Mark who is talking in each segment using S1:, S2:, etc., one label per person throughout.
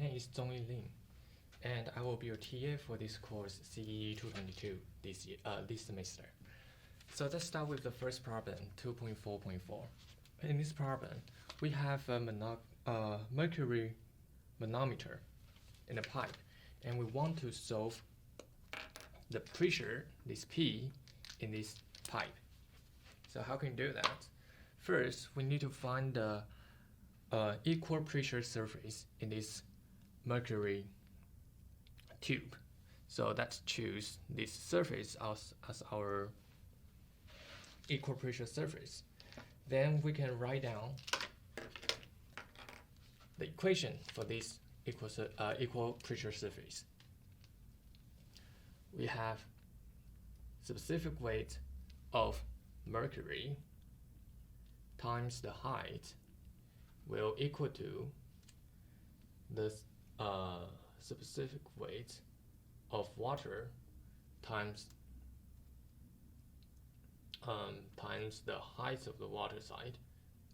S1: name is Chung-Yi, and I will be your TA for this course CEE222 this semester. So let's start with the first problem, 2.4.4. In this problem, we have a mercury manometer in a pipe, and we want to solve the pressure, this P, in this pipe. So how can you do that? First, we need to find the equal pressure surface in this mercury tube. So let's choose this surface as our equal pressure surface. Then we can write down the equation for this equal pressure surface. We have specific weight of mercury times the height will equal to the specific weight of water times the height of the water side.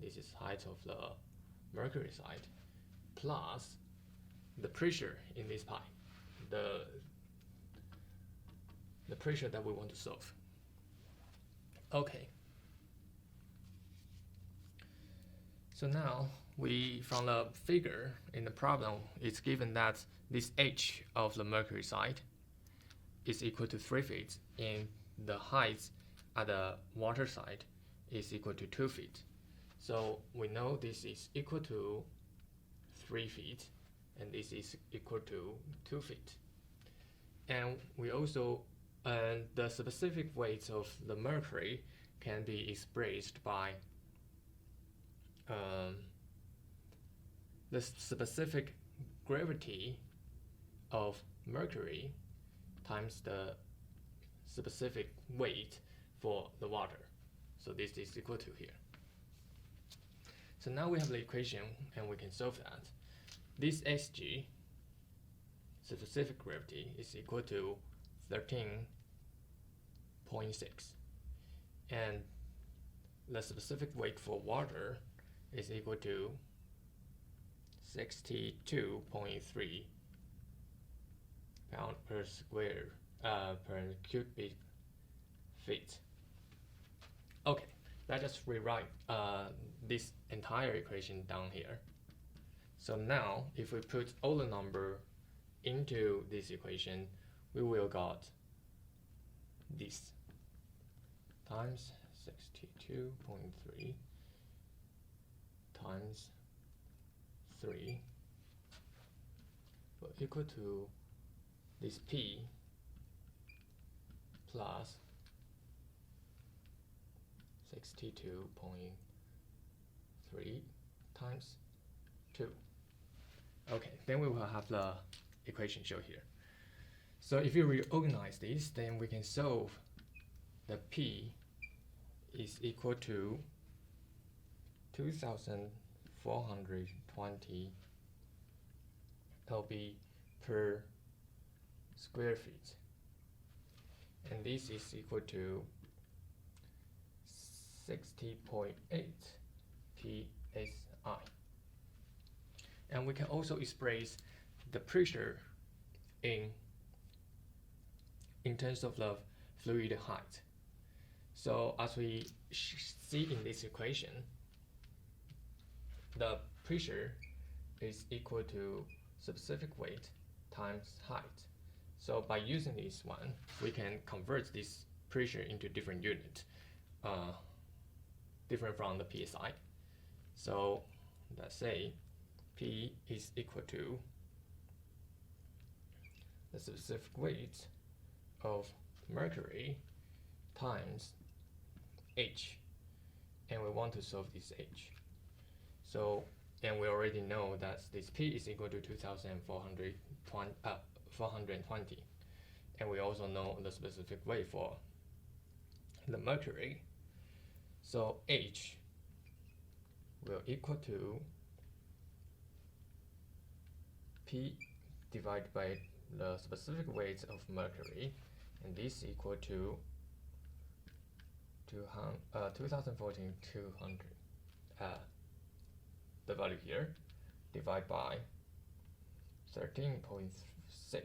S1: This is height of the mercury side, plus the pressure in this pipe, the pressure that we want to solve. Okay. So now from the figure in the problem, it's given that this H of the mercury side is equal to 3 feet, and the height at the water side is equal to 2 feet. So we know this is equal to 3 feet, and this is equal to 2 feet. And we also, the specific weight of the mercury can be expressed by the specific gravity of mercury times the specific weight for the water. So this is equal to here. So now we have the equation, and we can solve that. This Sg, specific gravity, is equal to 13.6, and the specific weight for water is equal to 62.3 pound per cubic feet. Okay, let's just rewrite this entire equation down here. So now, if we put all the number into this equation, we will got this times 62.3 times 3 will equal to this P plus 62.3 times 2. Okay, then we will have the equation shown here. So if you reorganize this, then we can solve the P is equal to 2,420 lb per square feet, and this is equal to 60.8 psi. And we can also express the pressure in terms of the fluid height. So as we see in this equation, the pressure is equal to specific weight times height. So by using this one, we can convert this pressure into different units, different from the psi. So let's say P is equal to the specific weight of mercury times H, and we want to solve this H. So, and we already know that this P is equal to 2,420, and we also know the specific weight for the mercury. So H will equal to P divided by the specific weight of mercury, and this equal to 200, the value here, divided by 13.6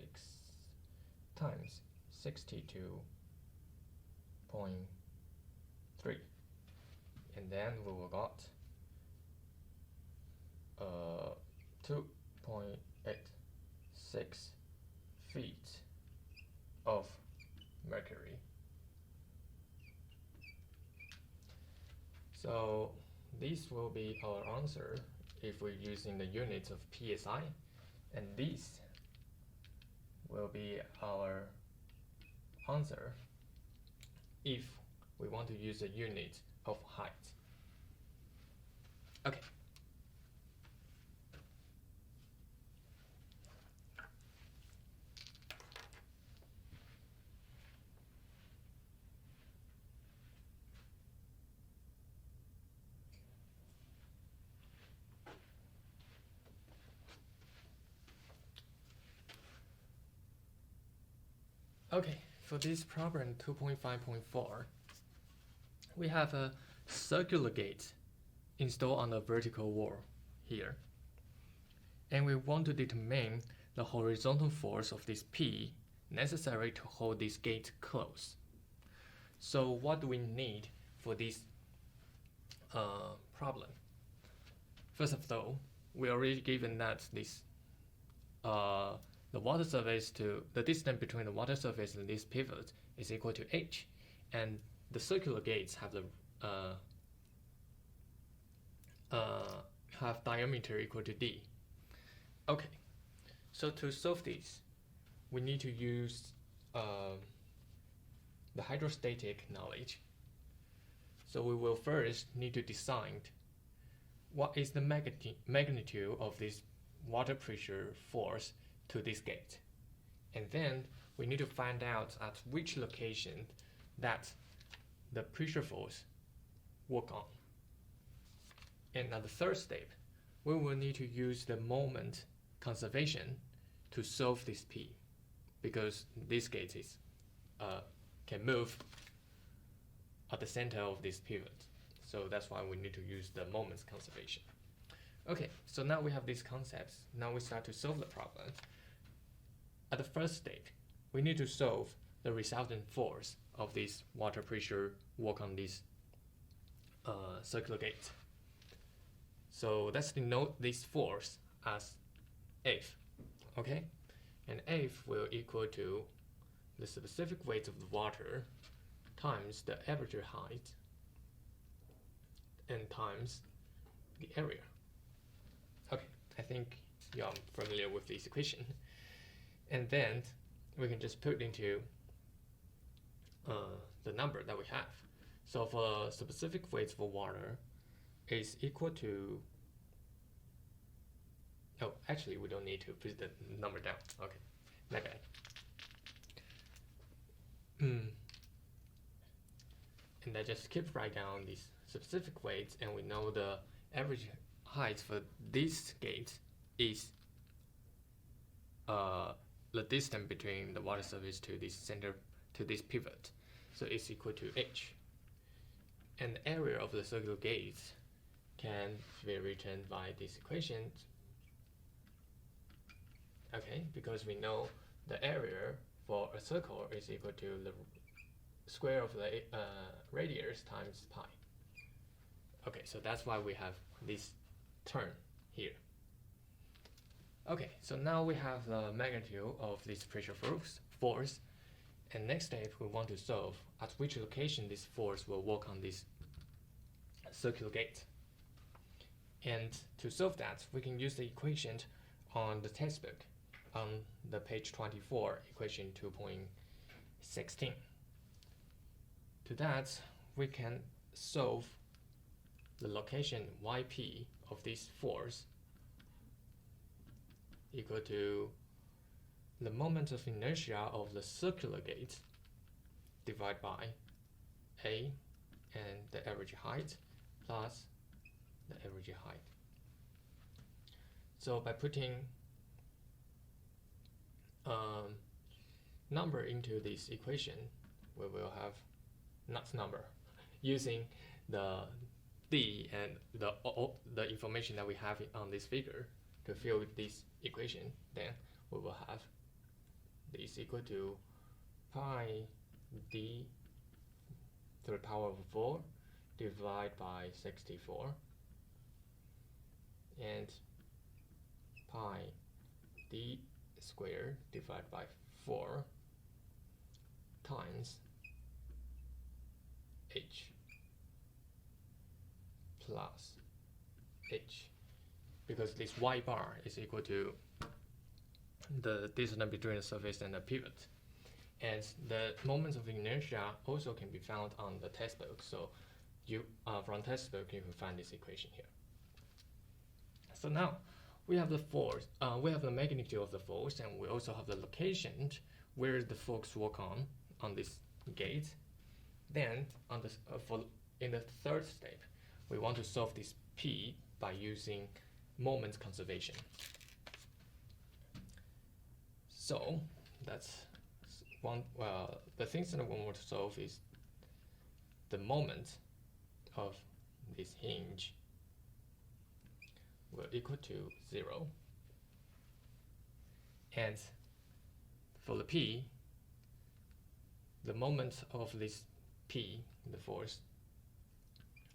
S1: times 62.3, and then we will got 2.86 feet of mercury. So this will be our answer if we're using the units of PSI, and this will be our answer if we want to use a unit of height. Okay. Okay, for this problem 2.5.4, we have a circular gate installed on the vertical wall here. And we want to determine the horizontal force of this P necessary to hold this gate closed. So what do we need for this problem? First of all, we already given that this the water surface to the distance between the water surface and this pivot is equal to h, and the circular gates have the have diameter equal to d. Okay, so to solve this, we need to use the hydrostatic knowledge. So we will first need to decide what is the magnitude of this water pressure force to this gate, and then we need to find out at which location that the pressure force work on. And at the third step, we will need to use the moment conservation to solve this P, because this gate is can move at the center of this pivot. So that's why we need to use the moments conservation. Okay, so now we have these concepts. Now we start to solve the problem. At the first step, we need to solve the resultant force of this water pressure work on this circular gate. So let's denote this force as F, okay? And F will equal to the specific weight of the water times the average height and times the area. Okay, I think you're familiar with this equation. And then we can just put into the number that we have. So for specific weight for water is equal to, oh, actually we don't need to put the number down. Okay, my bad. And I just keep write down these specific weights, and we know the average height for this gate is the distance between the water surface to this center, to this pivot. So it's equal to h. And the area of the circular gate can be written by this equation. Okay, because we know the area for a circle is equal to the square of the radius times pi. Okay, so that's why we have this term here. Okay, so now we have the magnitude of this pressure force, and next step we want to solve at which location this force will work on this circular gate. And to solve that, we can use the equation on the textbook on the page 24, equation 2.16. To that, we can solve the location yp of this force equal to the moment of inertia of the circular gate divided by A and the average height plus the average height. So by putting number into this equation, we will have not number using the D and the information that we have on this figure. to fill this equation, then we will have this equal to pi d to the power of 4 divided by 64, and pi d squared divided by 4 times h plus h, because this y bar is equal to the distance between the surface and the pivot. And the moments of inertia also can be found on the textbook. So you from textbook you can find this equation here. So now we have the force, we have the magnitude of the force, and we also have the location where the force work on this gate. Then on this in the third step, we want to solve this P by using moment conservation. So that's one. The things that we want to solve is the moment of this hinge will equal to 0, and for the P, the moment of this P, the force,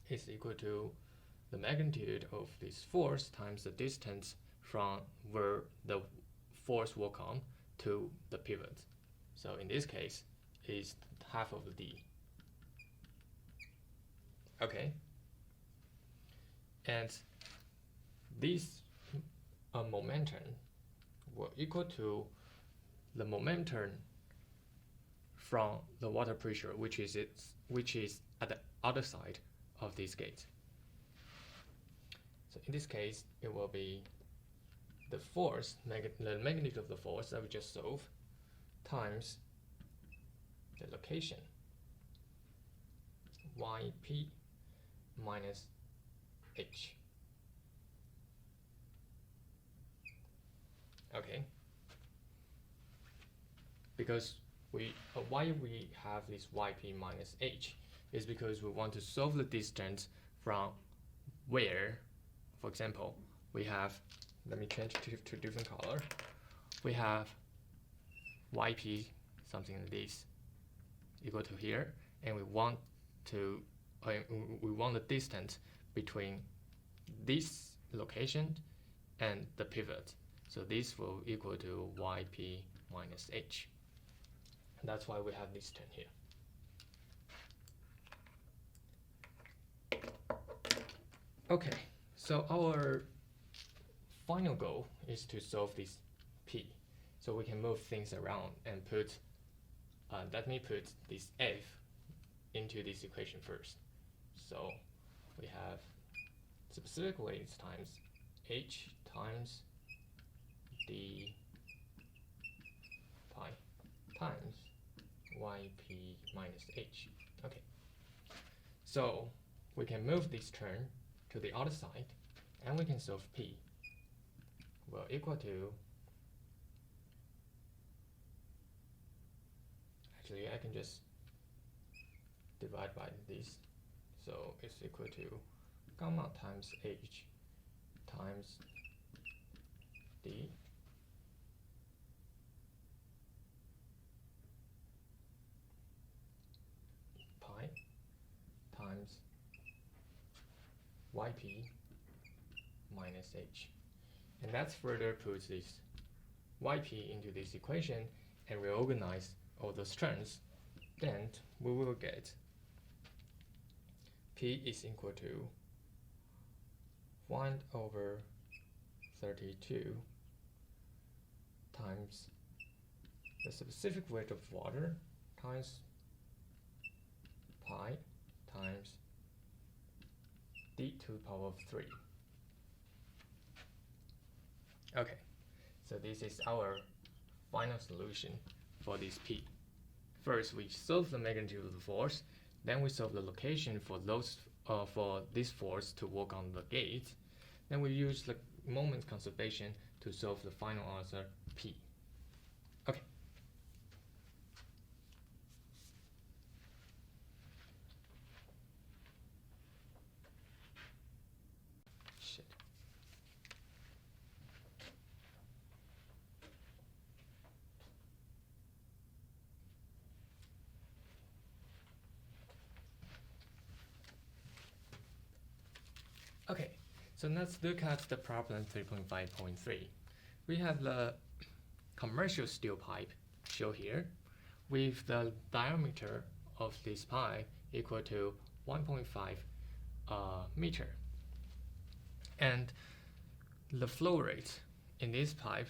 S1: is equal to the magnitude of this force times the distance from where the force work on to the pivot. So in this case, is half of the d. Okay. And this momentum will equal to the momentum from the water pressure, which is at the other side of this gate. So in this case, it will be the force, the magnitude of the force that we just solved, times the location, yp minus h. Okay. Because why we have this yp minus h is because we want to solve the distance from where, for example, we have, let me change to different color. We have yp, something like this, equal to here, and we want the distance between this location and the pivot. So this will equal to yp minus h. That's why we have this term here. Okay, so our final goal is to solve this P. So we can move things around and put, let me put this F into this equation first. So we have specific weights times H times D pi times yp minus h. Okay, so we can move this term to the other side, and we can solve P will equal to, actually I can just divide by this, so it's equal to gamma times h times d pi times yp minus h. And let's further put this yp into this equation and reorganize all those terms. Then we will get P is equal to 1 over 32 times the specific weight of water times pi times d to the power of 3. Okay, so this is our final solution for this P. First, we solve the magnitude of the force, then we solve the location for this force to work on the gate. Then we use the moment conservation to solve the final answer P. Okay. Okay, so let's look at the problem 3.5.3. We have the commercial steel pipe shown here with the diameter of this pipe equal to 1.5 meter. And the flow rate in this pipe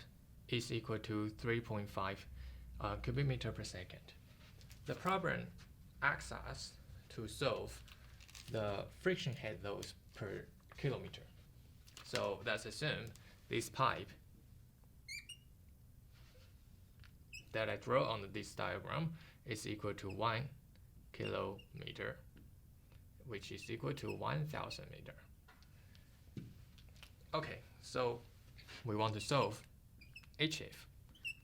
S1: is equal to 3.5 cubic meter per second. The problem asks us to solve the friction head loads per kilometer. So let's assume this pipe that I draw on this diagram is equal to 1 kilometer, which is equal to 1,000 meter. Okay, so we want to solve HF.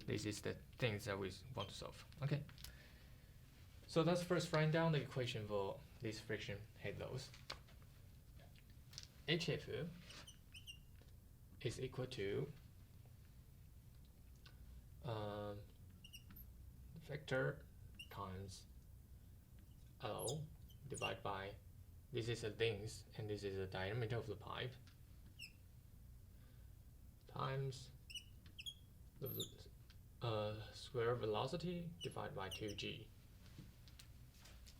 S1: This is the things that we want to solve. Okay. So let's first write down the equation for this friction head loads. HF is equal to vector times L divided by, this is the length and this is the diameter of the pipe, times the square velocity divided by 2g.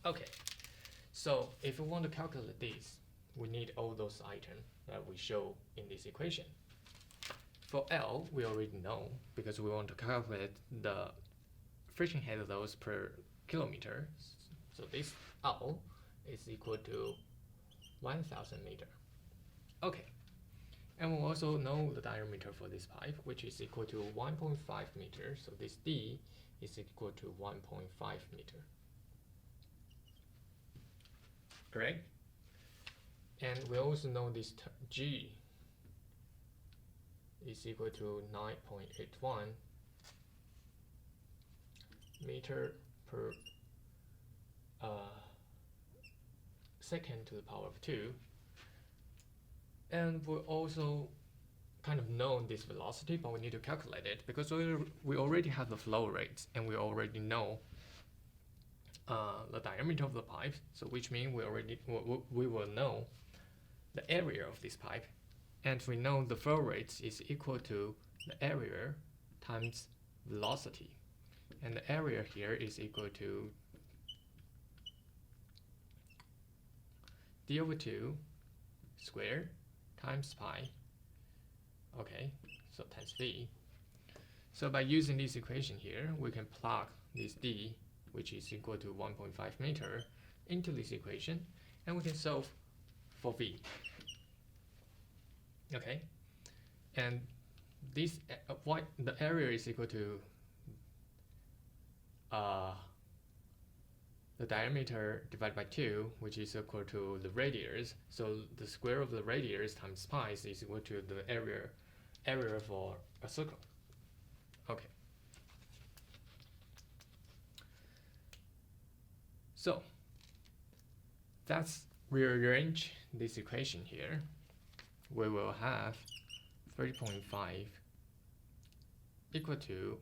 S1: Okay, so if we want to calculate this, we need all those items that we show in this equation. For L, we already know because we want to calculate the friction head loads per kilometer. So this L is equal to 1,000 meter. Okay, and we also know the diameter for this pipe, which is equal to 1.5 meters. So this D is equal to 1.5 meter. Correct? And we also know this G is equal to 9.81 meter per second to the power of 2. And we also kind of know this velocity, but we need to calculate it because we already have the flow rates and we already know the diameter of the pipe. So which means we will know the area of this pipe, and we know the flow rate is equal to the area times velocity, and the area here is equal to d over 2 squared times pi. Okay, so times v. So by using this equation here, we can plug this d, which is equal to 1.5 meter, into this equation, and we can solve for v. Okay, and this the area is equal to the diameter divided by 2, which is equal to the radius. So the square of the radius times pi is equal to the area for a circle. Okay. So let's rearrange this equation here. We will have 3.5 equal to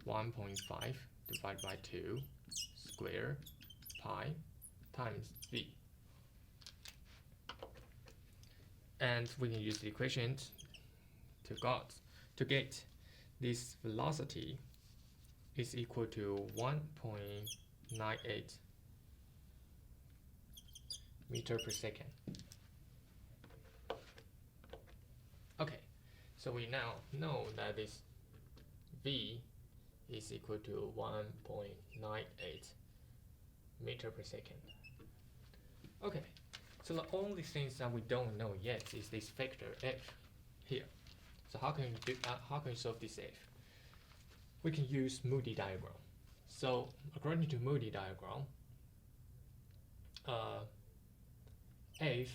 S1: 1.5 divided by 2 square pi times v. And we can use the equation to get this velocity is equal to 1.98 meter per second. Okay, so we now know that this v is equal to 1.98 meter per second. Okay, so the only things that we don't know yet is this factor f here. So how can we solve this f? We can use Moody diagram. So according to Moody diagram, f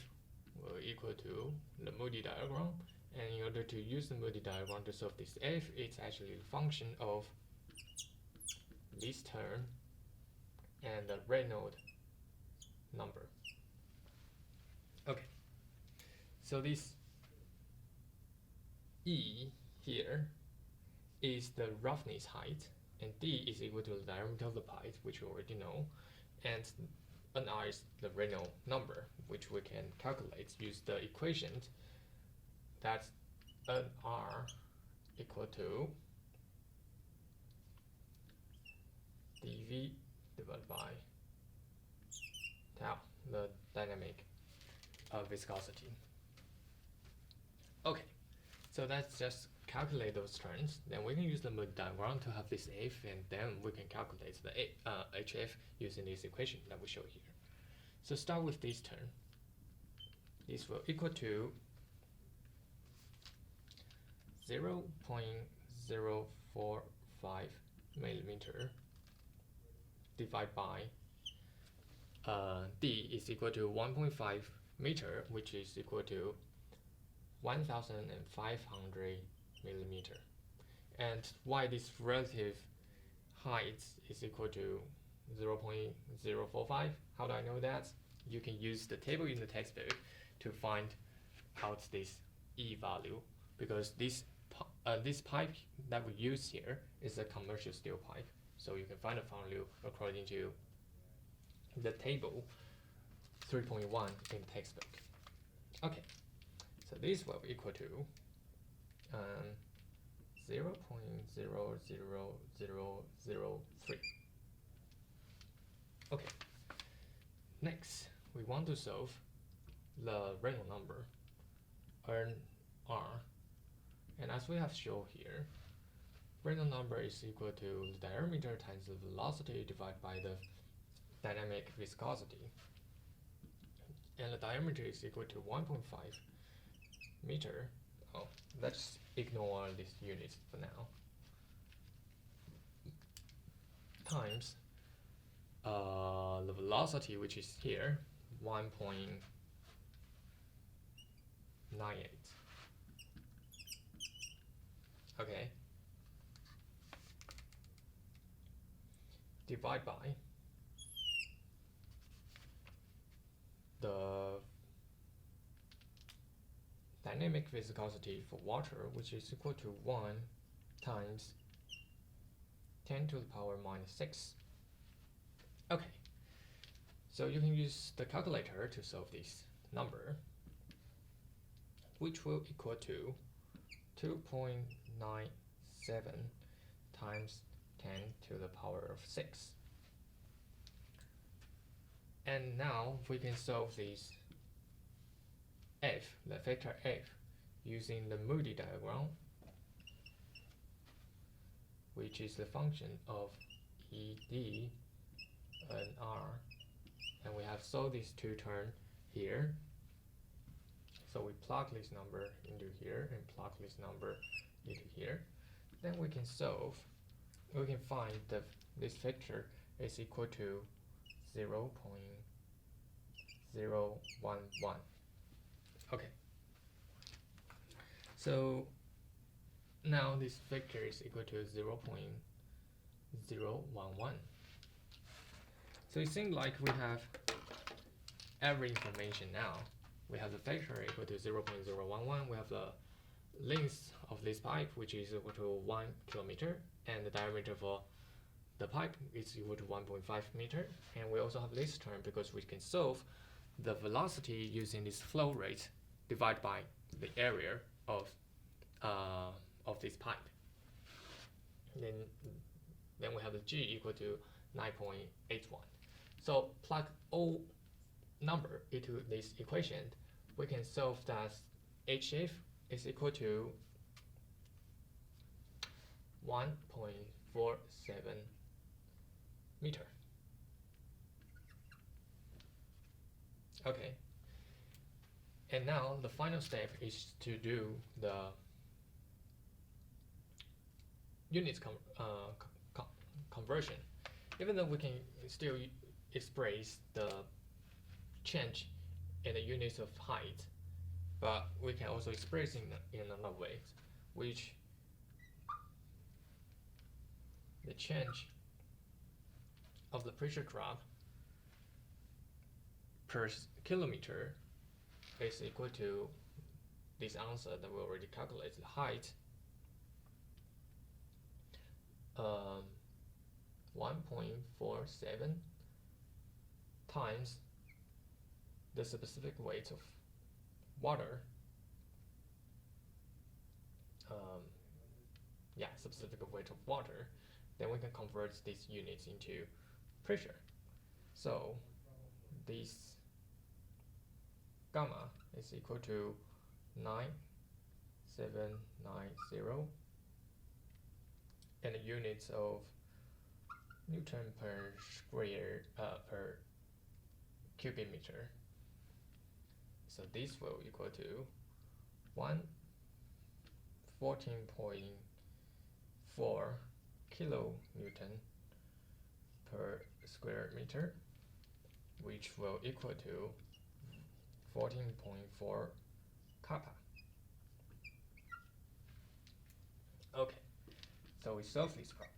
S1: will equal to the Moody diagram, and in order to use the Moody diagram to solve this f, it's actually a function of this term and the Reynolds number. Okay, so this E here is the roughness height, and D is equal to the diameter of the pipe, which we already know, and NR is the Reynolds number, which we can calculate, use the equation that's NR equal to dV divided by tau, the dynamic viscosity. Okay, so let's just calculate those terms. Then we can use the Moody diagram to have this F, and then we can calculate the HF using this equation that we show here. So start with this term. This will equal to 0.045 millimeter divided by D is equal to 1.5 meter, which is equal to 1,500 millimeter. And why this relative height is equal to 0.045? How do I know that? You can use the table in the textbook to find out this E value, because this pipe that we use here is a commercial steel pipe. So you can find the value according to the table 3.1 in the textbook. Okay, so this will be equal to 0.00003. Okay, next we want to solve the Reynolds number, NR, and as we have shown here, Reynolds number is equal to the diameter times the velocity divided by the dynamic viscosity, and the diameter is equal to 1.5 meter. Oh, let's ignore this unit for now. Times the velocity, which is here, 1.98. Okay. Divide by the dynamic viscosity for water, which is equal to 1 times 10 to the power minus 6. Okay, so you can use the calculator to solve this number, which will equal to 2.97 times 10 to the power of 6. And now we can solve this F, the vector F, using the Moody diagram, which is the function of ED and R. And we have solved these two terms here. So we plug this number into here and plug this number into here. Then we can solve, we can find that this vector is equal to 0.011. Okay. So now this vector is equal to 0.011. So it seems like we have every information now. We have the vector equal to 0.011. We have the length of this pipe, which is equal to 1 kilometer, and the diameter for the pipe is equal to 1.5 meter. And we also have this term because we can solve the velocity using this flow rate divided by the area of this pipe. Then we have the G equal to 9.81. So plug all number into this equation, we can solve that HF is equal to 1.47 meter. Okay. And now the final step is to do the units conversion. Even though we can still express the change in the units of height, but we can also express in another way, which the change of the pressure drop per kilometer is equal to this answer that we already calculated, the height 1.47 times the specific weight of water, specific weight of water, then we can convert these units into pressure. So this gamma is equal to 9790, and the units of Newton per square per cubic meter. So this will equal to 114.4 kilonewton per square meter, which will equal to 14.4 kappa. Okay, so we solve this problem.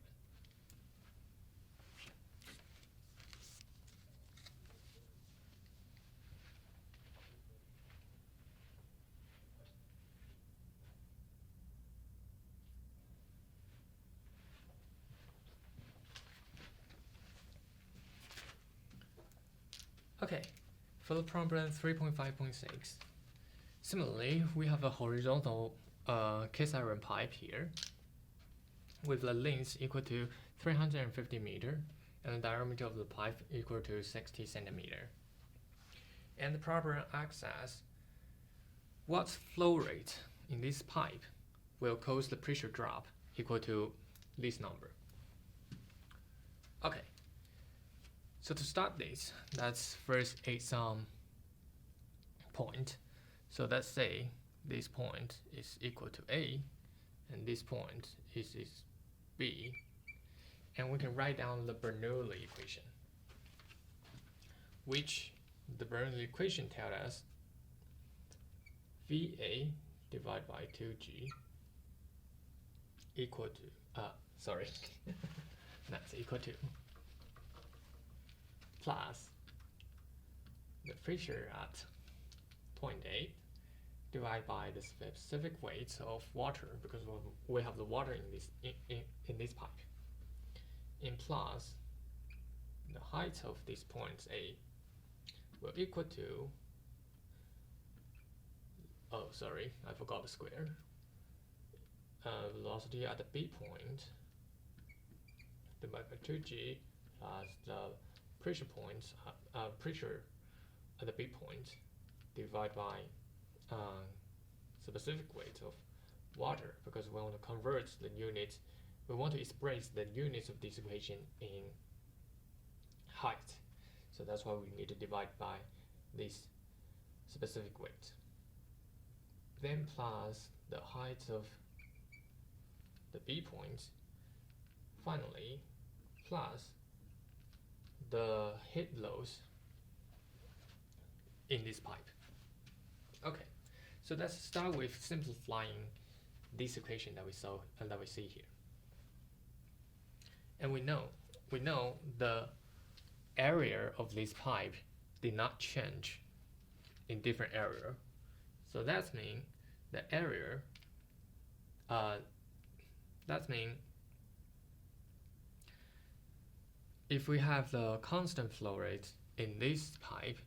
S1: Okay, for the problem 3.5.6, similarly, we have a horizontal cast iron pipe here with the length equal to 350 meter and the diameter of the pipe equal to 60 centimeter. And the problem asks us what flow rate in this pipe will cause the pressure drop equal to this number. Okay. So to start this, let's first add some point. So let's say this point is equal to A, and this point is B, and we can write down the Bernoulli equation, which the Bernoulli equation tells us VA divided by 2G equal to, that's equal to plus the pressure at point A divided by the specific weight of water, because we have the water in this pipe, and plus the height of this point A will equal to, I forgot the square, velocity at the B point divided by 2G plus the pressure at the B point divided by specific weight of water, because we want to convert the units, we want to express the units of this equation in height. So that's why we need to divide by this specific weight. Then plus the height of the B point, finally plus the head loads in this pipe. Okay, so let's start with simplifying this equation that we saw and that we see here. And we know the area of this pipe did not change in different area. So that means the area, if we have the constant flow rate in this pipe,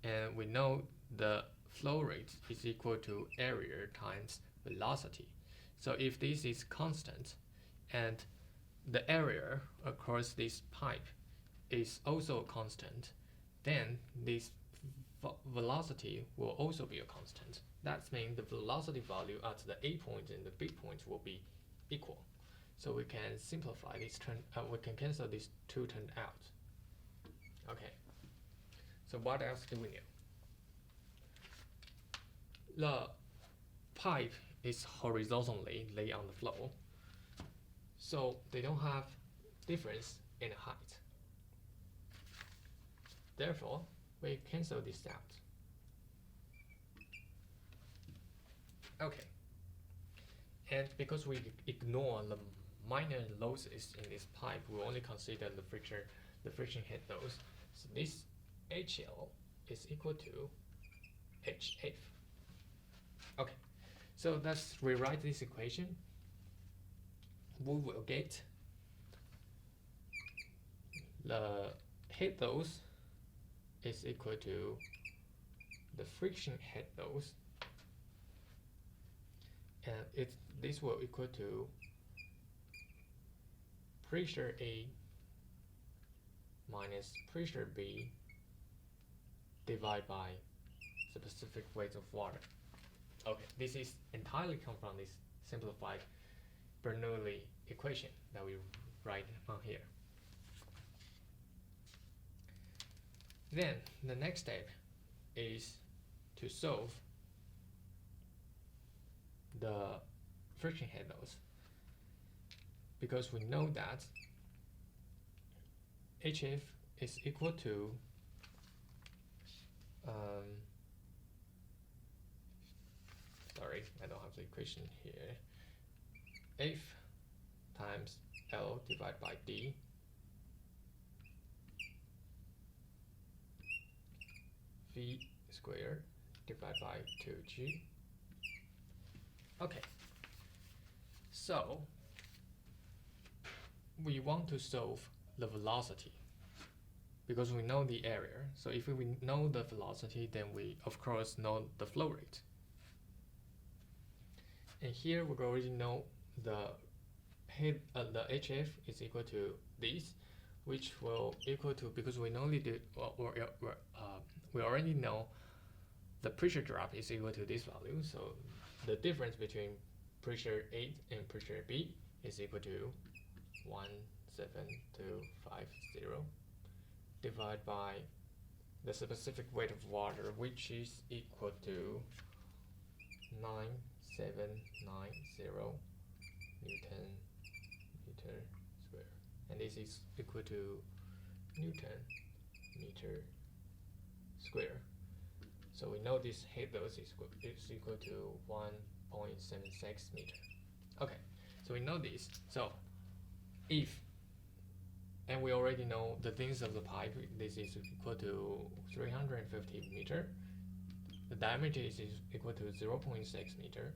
S1: and we know the flow rate is equal to area times velocity. So if this is constant and the area across this pipe is also constant, then this velocity will also be a constant. That means the velocity value at the A point and the B point will be equal. So we can simplify this we can cancel these two terms out. Okay. So what else do we know? The pipe is horizontally laid on the floor, so they don't have difference in height. Therefore, we cancel this out. Okay. And because we ignore the minor losses in this pipe, we only consider the friction head loss. So this HL is equal to HF. Okay, so let's rewrite this equation. We will get the head loss is equal to the friction head loads, and this will equal to pressure A minus pressure B divided by specific weight of water. Okay, this is entirely come from this simplified Bernoulli equation that we write on here. Then the next step is to solve the friction head loads, because we know that HF is equal to sorry, I don't have the equation here. F times L divided by D V squared divided by 2G. Okay, so we want to solve the velocity because we know the area. So if we know the velocity, then we of course know the flow rate. And here we already know the HF is equal to this, which will equal to, because we know we already know the pressure drop is equal to this value. So the difference between pressure A and pressure B is equal to 17250 divided by the specific weight of water, which is equal to 9790 Newton meter square, and this is equal to Newton meter square. So we know this head load is equal to 1.76 meter. Okay, so we know this. So if, and we already know the length of the pipe, this is equal to 350 meter. The diameter is equal to 0.6 meter,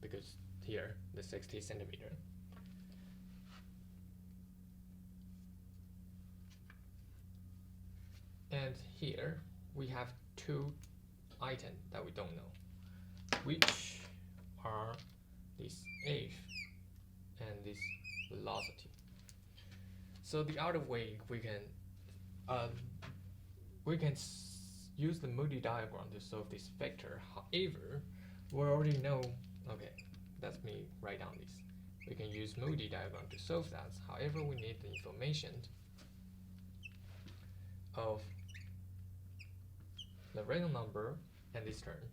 S1: because here the 60 centimeter. And here we have two items that we don't know, which are this F and this velocity. So the other way we can use the Moody diagram to solve this vector. However, we already know, okay, let me write down this. We can use Moody diagram to solve that. However, we need the information of the Reynolds number and this term.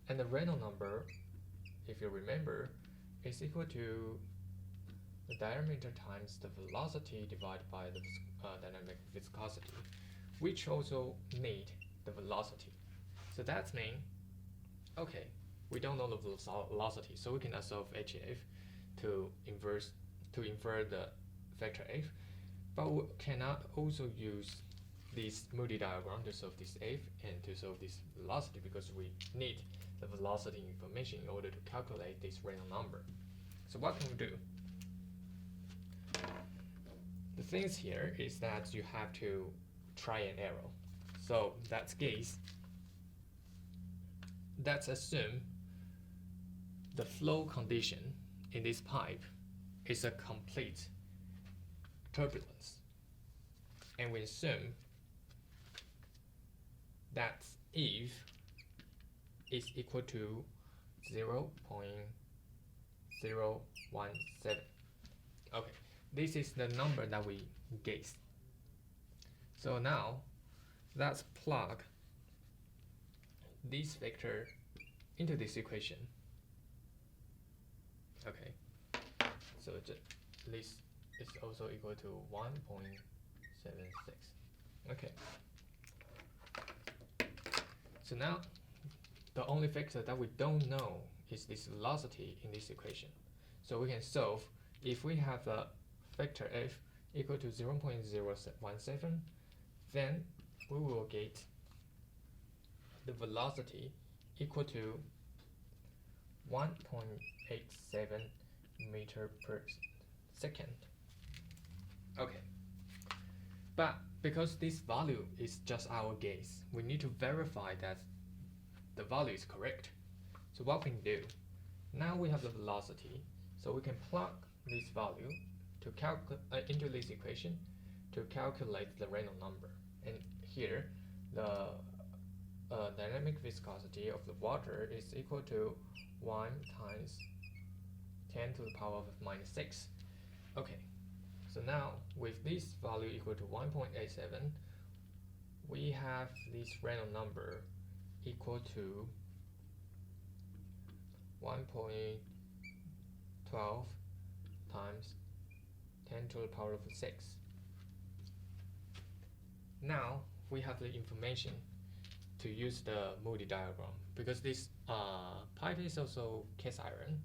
S1: And the Reynolds number, if you remember, is equal to the diameter times the velocity divided by the dynamic viscosity, which also need the velocity. So that's mean, okay, we don't know the velocity, so we cannot solve HF to infer the vector F, but we cannot also use this Moody diagram to solve this F and to solve this velocity, because we need the velocity information in order to calculate this Reynolds number. So what can we do? The things here is that you have to try and error. So that's case, let's assume the flow condition in this pipe is a complete turbulence, and we assume that if is equal to 0.017. Okay, this is the number that we guessed. So now let's plug this vector into this equation. Okay, so this is also equal to 1.76. Okay, so now the only factor that we don't know is this velocity in this equation. So we can solve. If we have a vector F equal to 0.017, then we will get the velocity equal to 1.87 meter per second. Okay, but because this value is just our guess, we need to verify that the value is correct. So what we can do, now we have the velocity, so we can plug this value to into this equation to calculate the Reynolds number. And here, the dynamic viscosity of the water is equal to 1 times 10 to the power of minus 6. Okay, so now with this value equal to 1.87, we have this Reynolds number equal to 1.12 times 10 to the power of 6. Now we have the information to use the Moody diagram, because this pipe is also cast iron,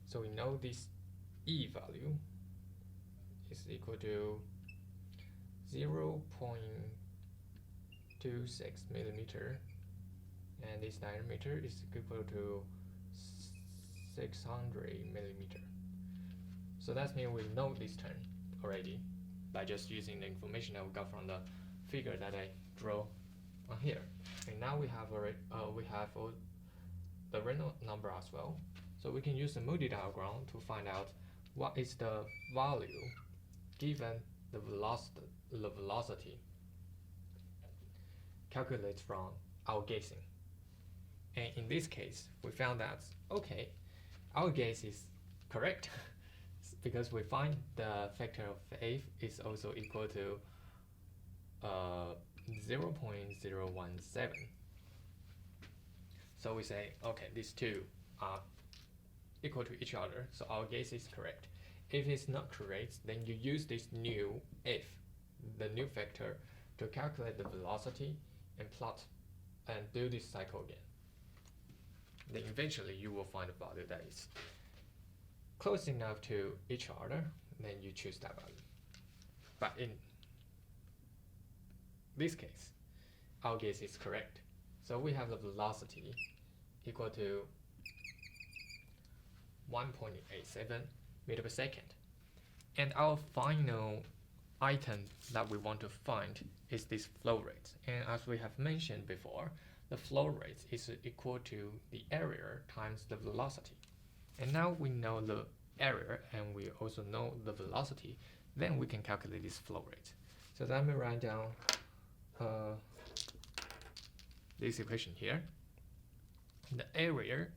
S1: so we know this E value is equal to 0.26 millimeter, and this diameter is equal to 600 millimeter. So that means we know this term already by just using the information that we got from the figure that I draw on here. And now we have the Reynolds number as well. So we can use the Moody diagram to find out what is the value given the velocity calculated from our guessing. And in this case, we found that, okay, our guess is correct because we find the factor of F is also equal to 0.017. So we say, okay, these two are equal to each other, so our guess is correct. If it's not correct, then you use this new F, the new factor, to calculate the velocity and plot and do this cycle again. Then eventually you will find a value that is close enough to each other, then you choose that value. But in this case, our guess is correct. So we have the velocity equal to 1.87 meter per second. And our final item that we want to find is this flow rate. And as we have mentioned before, the flow rate is equal to the area times the velocity. And now we know the area and we also know the velocity, then we can calculate this flow rate. So let me write down this equation here. The area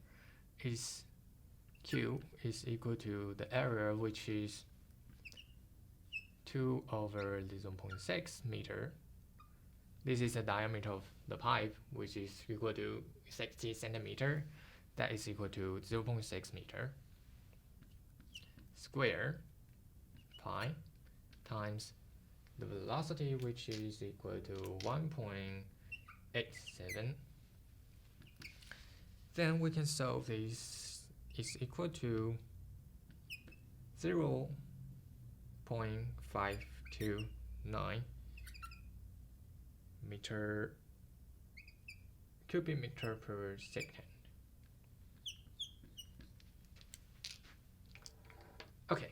S1: is Q is equal to the area, which is 2 over 0.6 meter. This is the diameter of the pipe, which is equal to 60 centimeter. That is equal to 0.6 meter. Square pi times the velocity, which is equal to 1.87. Then we can solve this is equal to 0.529 cubic meter per second. Okay.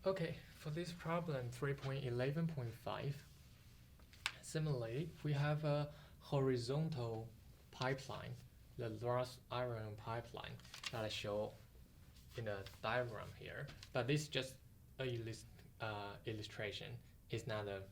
S1: Okay, for this problem 3.11.5, similarly, we have a horizontal pipeline, the thrust iron pipeline that I show in the diagram here. But this is just a illustration. It's not an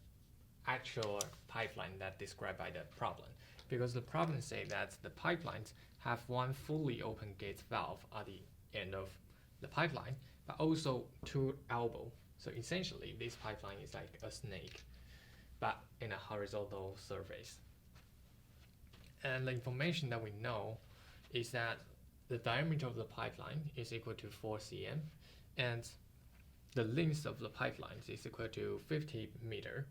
S1: actual pipeline that described by the problem, because the problem says that the pipelines have one fully open gate valve at the end of the pipeline, but also two elbows. So essentially, this pipeline is like a snake, but in a horizontal surface. And the information that we know is that the diameter of the pipeline is equal to 4 cm, and the length of the pipeline is equal to 50 meter.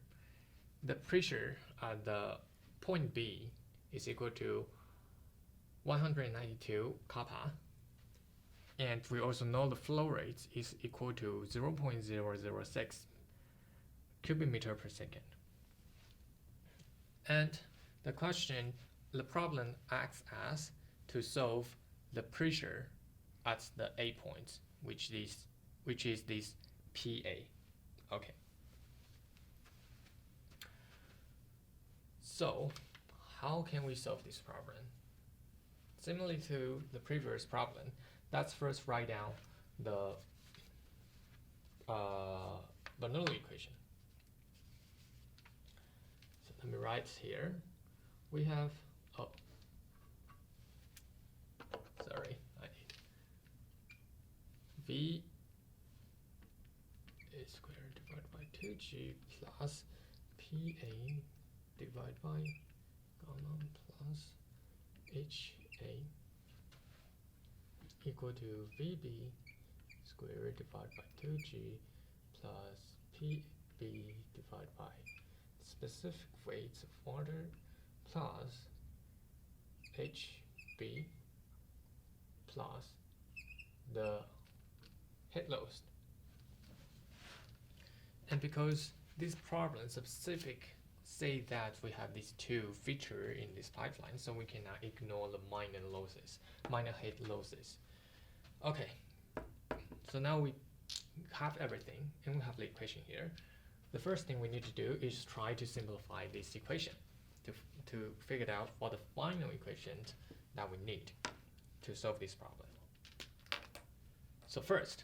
S1: The pressure at the point B is equal to 192 kappa, And we also know the flow rate is equal to 0.006 cubic meter per second. And the problem acts as to solve the pressure at the A point, which is this PA. Okay. So how can we solve this problem? Similarly to the previous problem, let's first write down the Bernoulli equation. So let me write here. We have, V a squared divided by 2G plus PA divided by gamma plus HA equal to VB squared divided by 2G plus PB divided by specific weights of water plus HB plus the headloads. And because this problem specific say that we have these two features in this pipeline, so we cannot ignore the minor head losses. Okay, so now we have everything and we have the equation here. The first thing we need to do is try to simplify this equation to figure out what the final equation that we need to solve this problem. So first,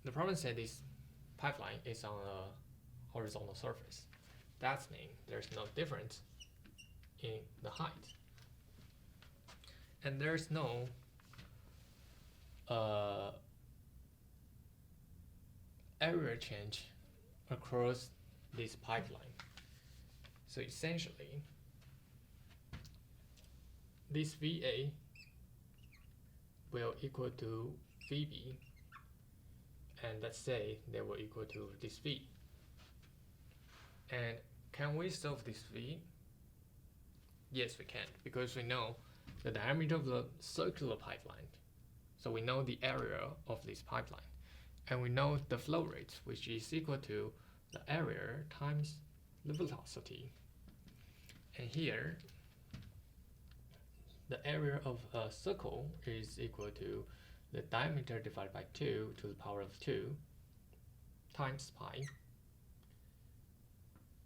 S1: the problem said this pipeline is on a horizontal surface. That means there's no difference in the height. And there's no area change across this pipeline. So essentially, this VA will equal to VB, and let's say they will equal to this V. And can we solve this V? Yes, we can, because we know the diameter of the circular pipeline. So we know the area of this pipeline. And we know the flow rate, which is equal to the area times the velocity. And here, the area of a circle is equal to the diameter divided by 2 to the power of 2 times pi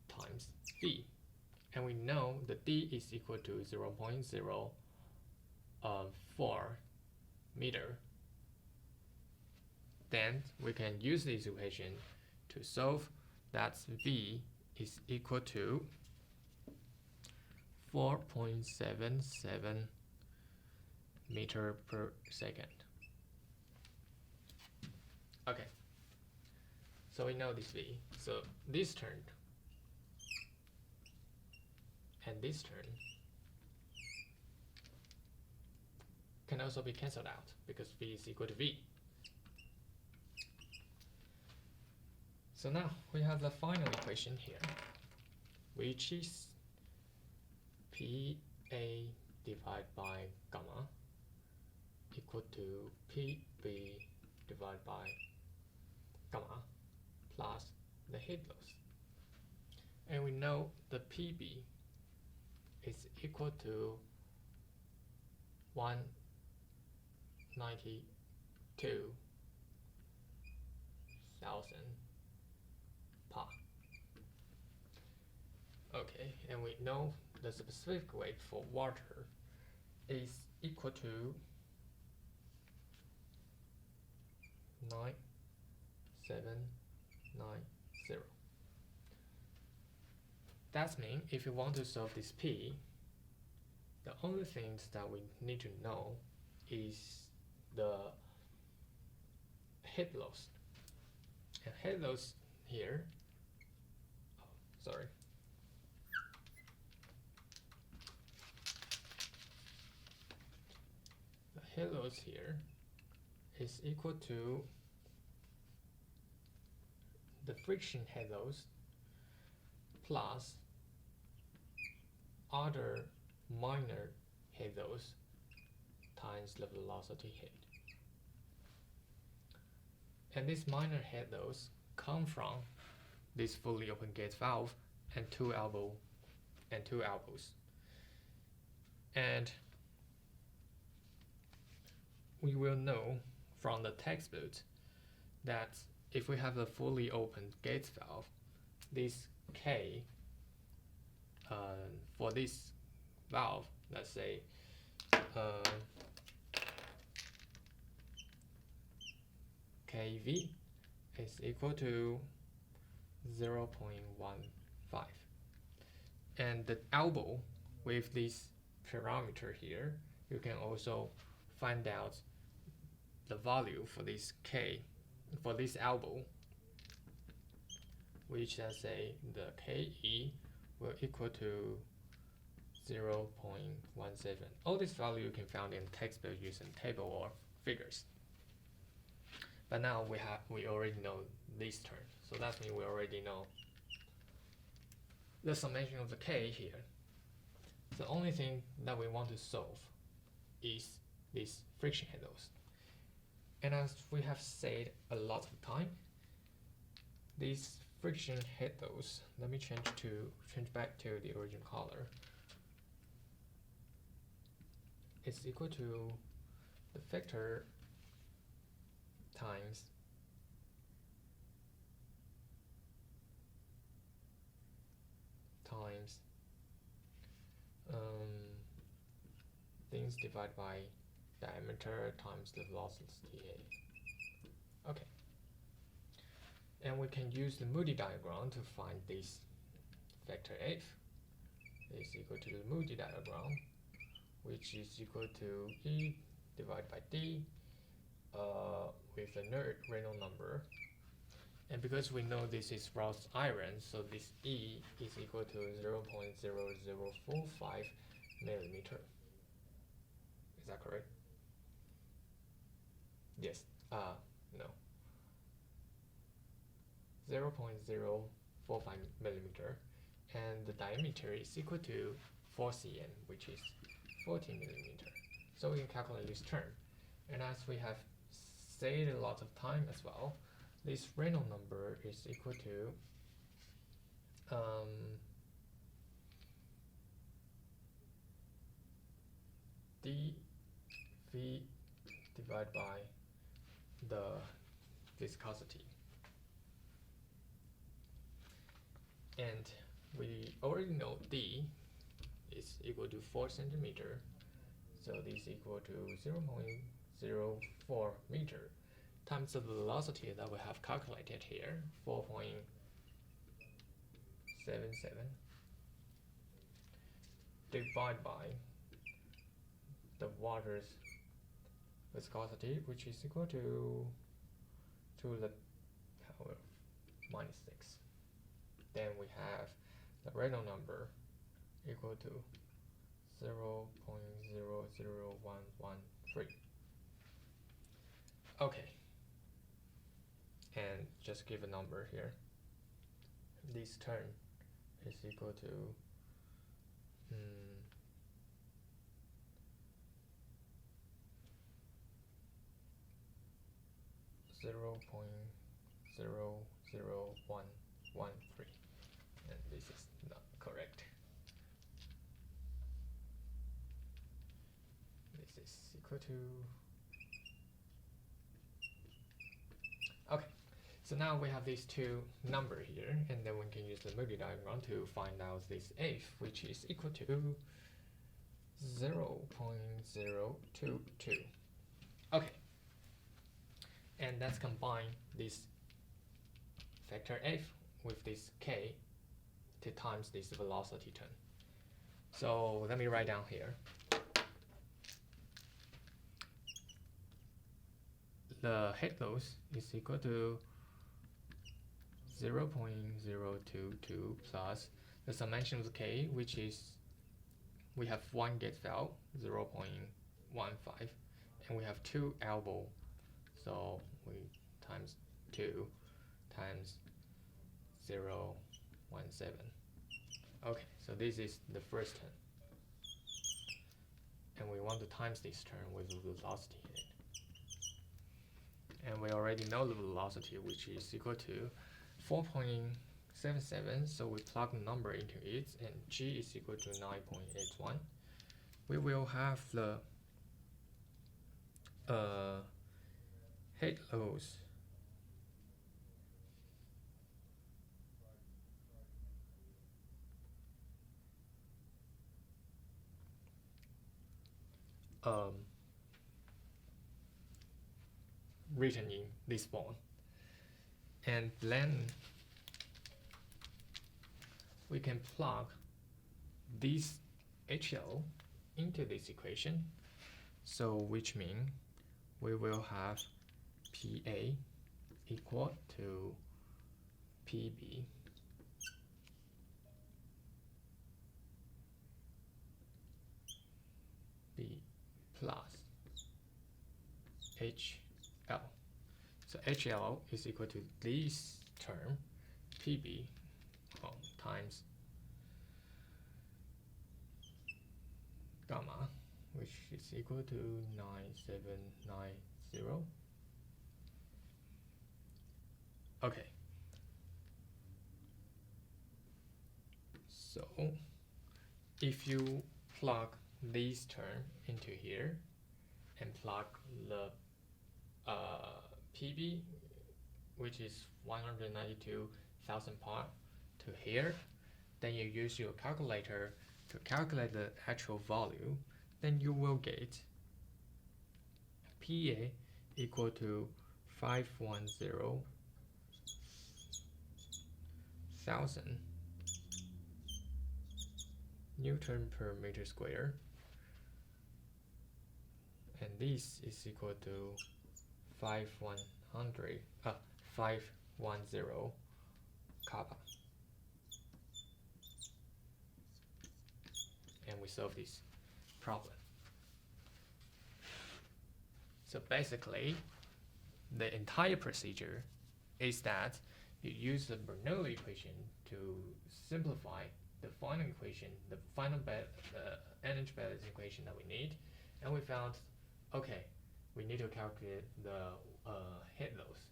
S1: times V. And we know the D is equal to 0.04 meter. Then we can use this equation to solve that V is equal to 4.77 meter per second. Okay, so we know this V. So this term and this term can also be cancelled out because V is equal to V. So now we have the final equation here, which is PA divided by gamma equal to PB divided by gamma plus the head loss. And we know the PB is equal to 192,000 Pa. Okay, and we know the specific weight for water is equal to 9790. That means if you want to solve this P, the only things that we need to know is the head loss. And head loss here, the head loss here is equal to the friction head loss plus other minor head loss times the velocity head. And these minor headloads come from this fully open gate valve and two elbows. And we will know from the textbook that if we have a fully open gate valve, this K for this valve, let's say KV is equal to 0.15. And the elbow with this parameter here, you can also find out the value for this K, for this elbow, which let's say the KE will equal to 0.17. All this value you can find in textbook using table or figures. But now we already know this term, so that means we already know the summation of the K here. The only thing that we want to solve is this friction headloads. And as we have said a lot of time, these friction headloads, let me change back to the original color, is equal to the vector times things divided by diameter times the velocity A. Okay. And we can use the Moody diagram to find this vector F is equal to the Moody diagram, which is equal to E divided by D with a Reynolds number. And because we know this is wrought iron, so this E is equal to 0.0045 millimeter. Is that correct? Yes. No. 0.045 millimeter. And the diameter is equal to 4 cm, which is 40 millimeter. So we can calculate this term. And as we have said a lot of time as well, this Reynolds number is equal to dV divided by the viscosity. And we already know D is equal to 4 centimeter, so this is equal to 0.04 meter times the velocity that we have calculated here, 4.77, divided by the water's viscosity, which is equal to the power -6. Then we have the Reynolds number equal to 0.00113. Okay. And just give a number here. This term is equal to 0.00113, and this is not correct. This is equal to. Okay. So now we have these two numbers here, and then we can use the Moody diagram to find out this F, which is equal to 0.022. Okay. And let's combine this vector F with this K to times this velocity term. So let me write down here. The head loss is equal to 0.022 plus the summation of K, which is, we have one gate valve, 0.15, and we have two elbow, so we times 2 times 0.17. Okay, so this is the first term, and we want to times this term with the velocity in it. and we already know the velocity, which is equal to 4.77, so we plug the number into it, and g is equal to 9.81. We will have the head loads written in this form, and then we can plug this HL into this equation, so which means we will have PA equal to PB B plus HL. So HL is equal to this term PB times gamma, which is equal to 9790. Okay. So if you plug this term into here and plug the PB, which is 192,000 part, to here, then you use your calculator to calculate the actual value, then you will get PA equal to 510,000 Newton per meter square, and this is equal to 510 kappa. And we solve this problem. So basically, the entire procedure is that you use the Bernoulli equation to simplify the final equation, the final energy balance equation that we need, and we found, okay, we need to calculate the head loads.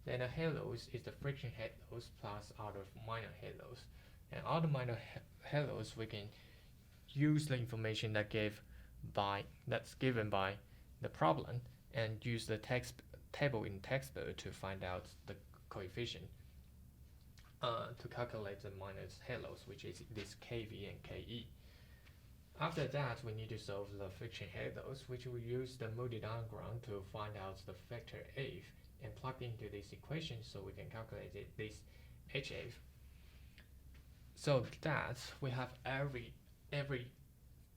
S1: Then the head loads is the friction head loads plus other minor head loads, and other minor head loads we can use the information that's given by the problem and use the table in textbook to find out the coefficient to calculate the minor head loads, which is this KV and KE. After that, we need to solve the friction head loads, which we use the Moody diagram to find out the factor F and plug into this equation so we can calculate this HF. So that we have every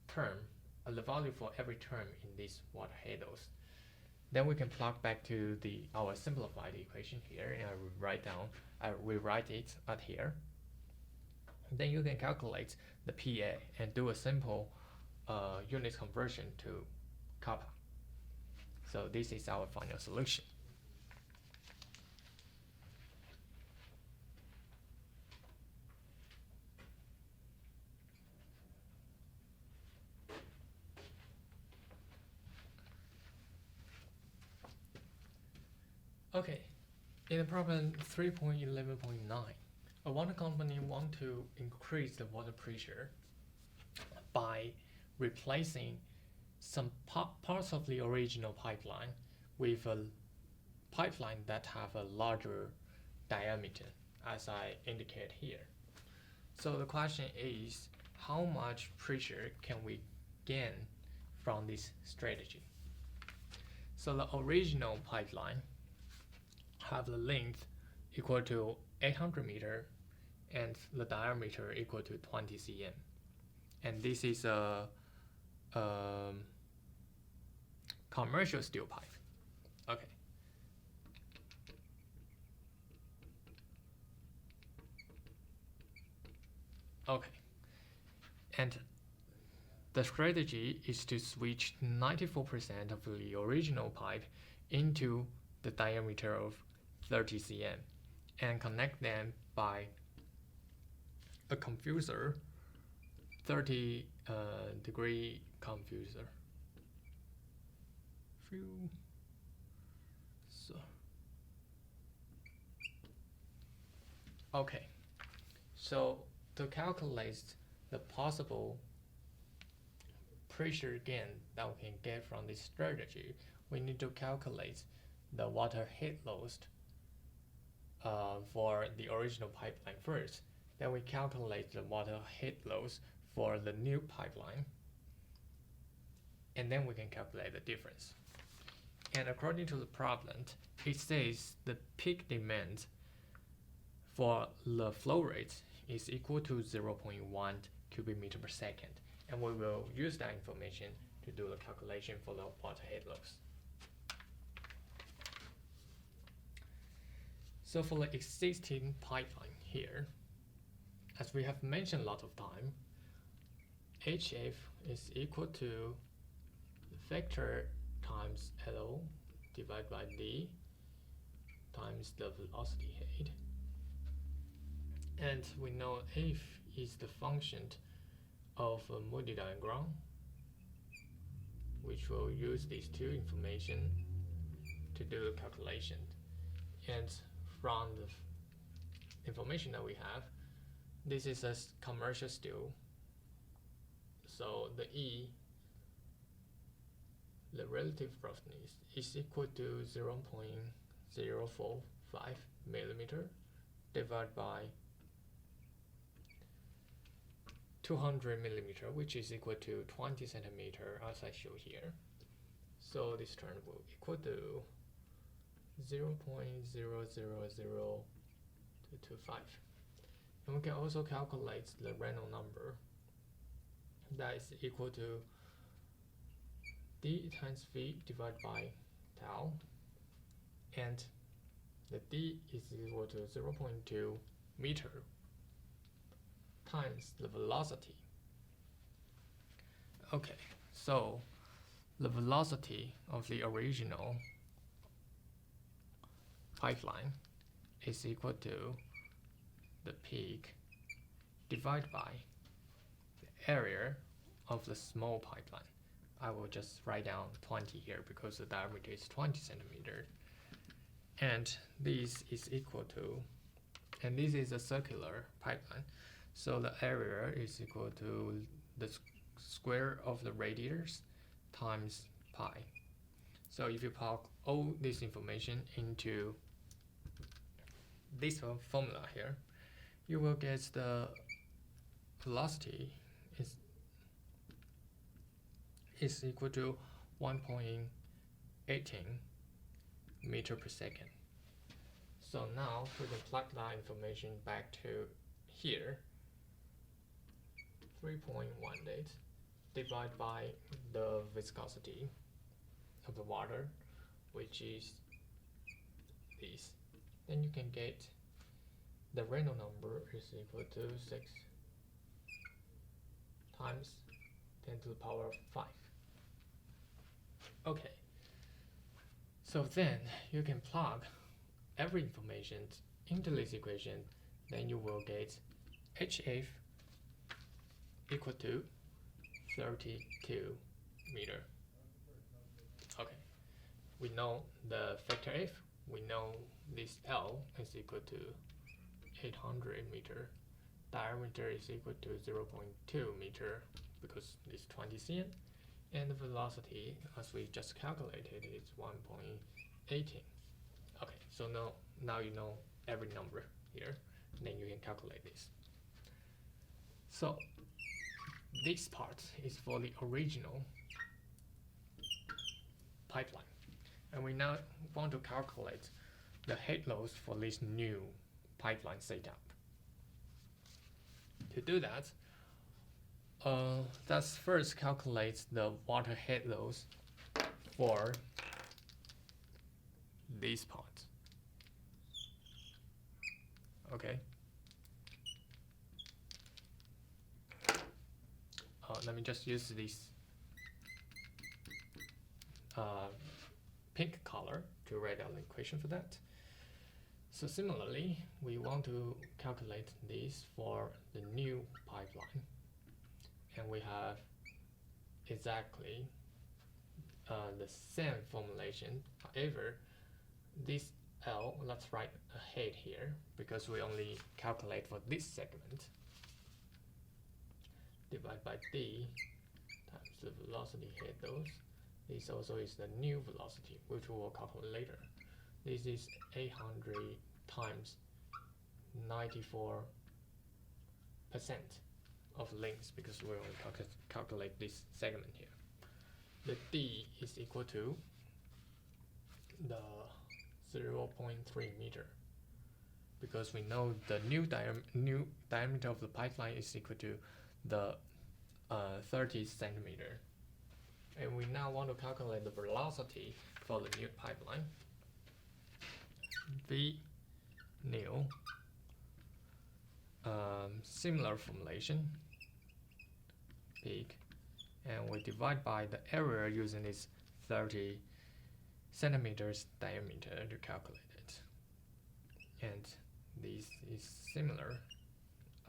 S1: term, the value for every term in this water head loads. Then we can plug back to our simplified equation here, and I will write it out here. Then you can calculate the PA and do a simple unit conversion to kappa. So this is our final solution. Okay, in the problem 3.11.9, a water company wants to increase the water pressure by replacing some parts of the original pipeline with a pipeline that have a larger diameter, as I indicate here. So the question is, how much pressure can we gain from this strategy? So the original pipeline have the length equal to 800 meter and the diameter equal to 20 cm. And this is a commercial steel pipe. Okay. Okay. And the strategy is to switch 94% of the original pipe into the diameter of 30 cm and connect them by a confuser, 30 degree confuser. Okay, so to calculate the possible pressure gain that we can get from this strategy, we need to calculate the water head loss for the original pipeline first. Then we calculate the water head loss for the new pipeline, and then we can calculate the difference. And according to the problem, it says the peak demand for the flow rate is equal to 0.1 cubic meter per second. And we will use that information to do the calculation for the water head loss. So for the existing pipeline here, as we have mentioned a lot of time, HF is equal to the vector times L divided by D times the velocity head. And we know F is the function of a Moody diagram, which will use these two information to do the calculation. And from the information that we have, this is a commercial steel. So the E, the relative roughness, is equal to 0.045 millimeter divided by 200 millimeter, which is equal to 20 centimeter, as I show here. So this term will equal to 0.000225. And we can also calculate the Reynolds number. That is equal to D times V divided by tau, and the D is equal to 0.2 meter times the velocity. Okay, so the velocity of the original pipeline is equal to the peak divided by the area of the small pipeline. I will just write down 20 here because the diameter is 20 centimeters. And this is equal to, and this is a circular pipeline, so the area is equal to the square of the radius times pi. So if you plug all this information into this formula here, you will get the velocity is equal to 1.18 meter per second. So now we can plug that information back to here. 3.18 divided by the viscosity of the water, which is this. Then you can get the Reynolds number is equal to 6 times 10 to the power of 5. Okay, so then you can plug every information into this equation, then you will get HF equal to 32 meter. Okay, we know the factor F, we know this L is equal to 800 meter, diameter is equal to 0.2 meter because it's 20 cm, and the velocity, as we just calculated, is 1.18. Okay, so now you know every number here, and then you can calculate this. So this part is for the original pipeline, and we now want to calculate the head loss for this new pipeline setup. To do that, let's first calculate the water head loss for this part. Okay. Let me just use this pink color to write out the equation for that. So similarly, we want to calculate this for the new pipeline, and we have exactly the same formulation. However, this L, let's write ahead here because we only calculate for this segment. Divide by D times the velocity headloads. This also is the new velocity, which we will calculate later. This is 800 times 94% of length because we only calculate this segment here. The D is equal to the 0.3 meter because we know the new diameter of the pipeline is equal to the 30 centimeter. And we now want to calculate the velocity for the new pipeline. V new, similar formulation, peak, and we divide by the area using this 30 centimeters diameter to calculate it. And this is similar,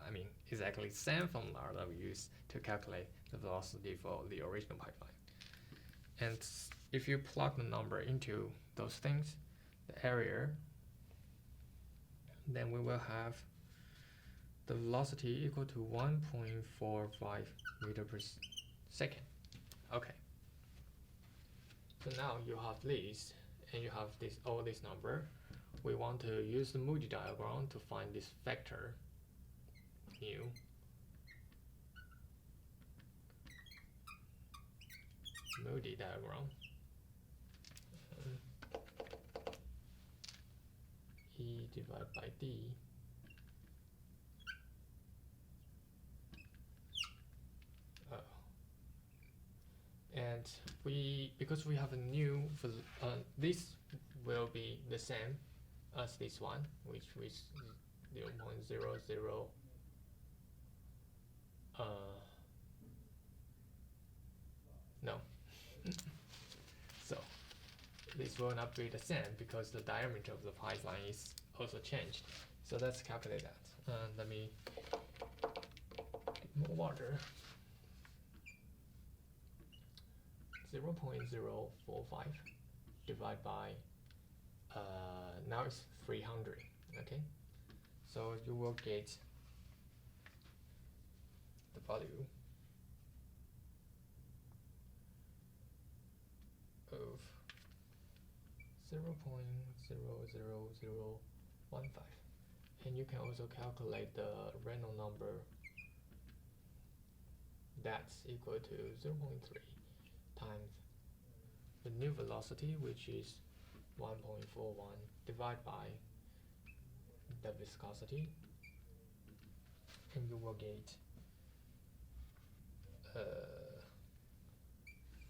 S1: I mean exactly the same formula that we use to calculate the velocity for the original pipeline. And if you plug the number into those things, the area, then we will have the velocity equal to 1.45 meter per second. Okay. So now you have this, and you have this all this number. We want to use the Moody diagram to find this vector mu. Moody diagram. E divided by D. And because we have a new, this will be the same as this one, which is 0.00. No. So this will not be the same because the diameter of the pipeline is also changed. So let's calculate that. Let me get more water. 0.045 divided by now it's 300. Okay, so you will get the value of 0.00015, and you can also calculate the Reynolds number. That's equal to 0.3 times the new velocity, which is 1.41, divided by the viscosity, and you will get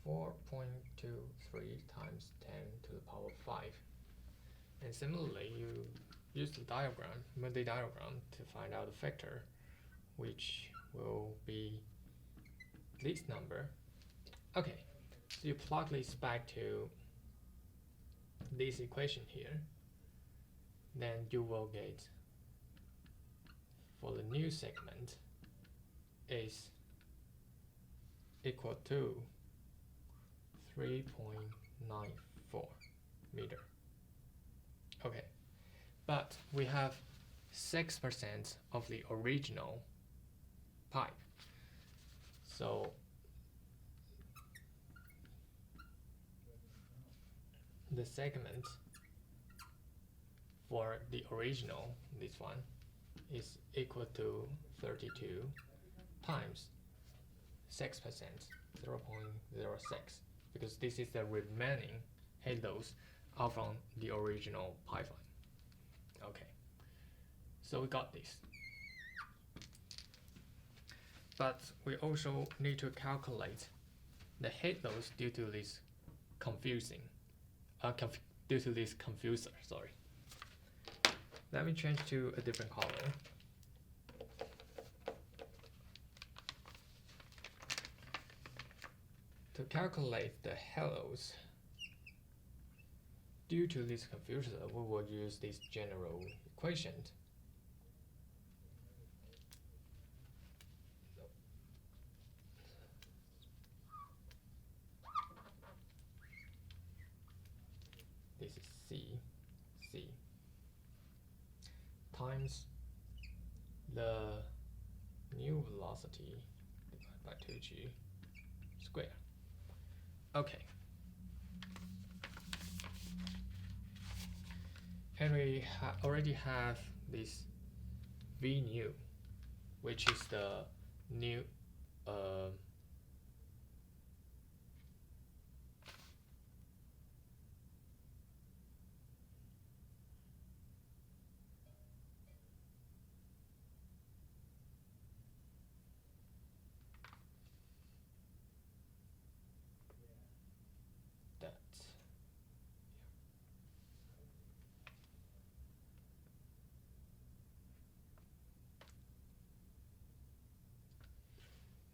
S1: 4.23 times 10 to the power 5. And similarly, you use the diagram, Moody diagram, to find out the vector, which will be this number. Okay, so you plug this back to this equation here, then you will get, for the new segment, is equal to 3.94 meter. Okay, but we have 6% of the original pipe. So the segment for the original, this one, is equal to 32 times 6%, 0.06, because this is the remaining headloads are from the original pipeline. Okay, so we got this. But we also need to calculate the headloads due to this confuser, sorry. Let me change to a different color. To calculate the headloads due to this confuser, we will use this general equation. This is C. times the new velocity divided by 2g squared. Okay. And we already have this v new, which is the new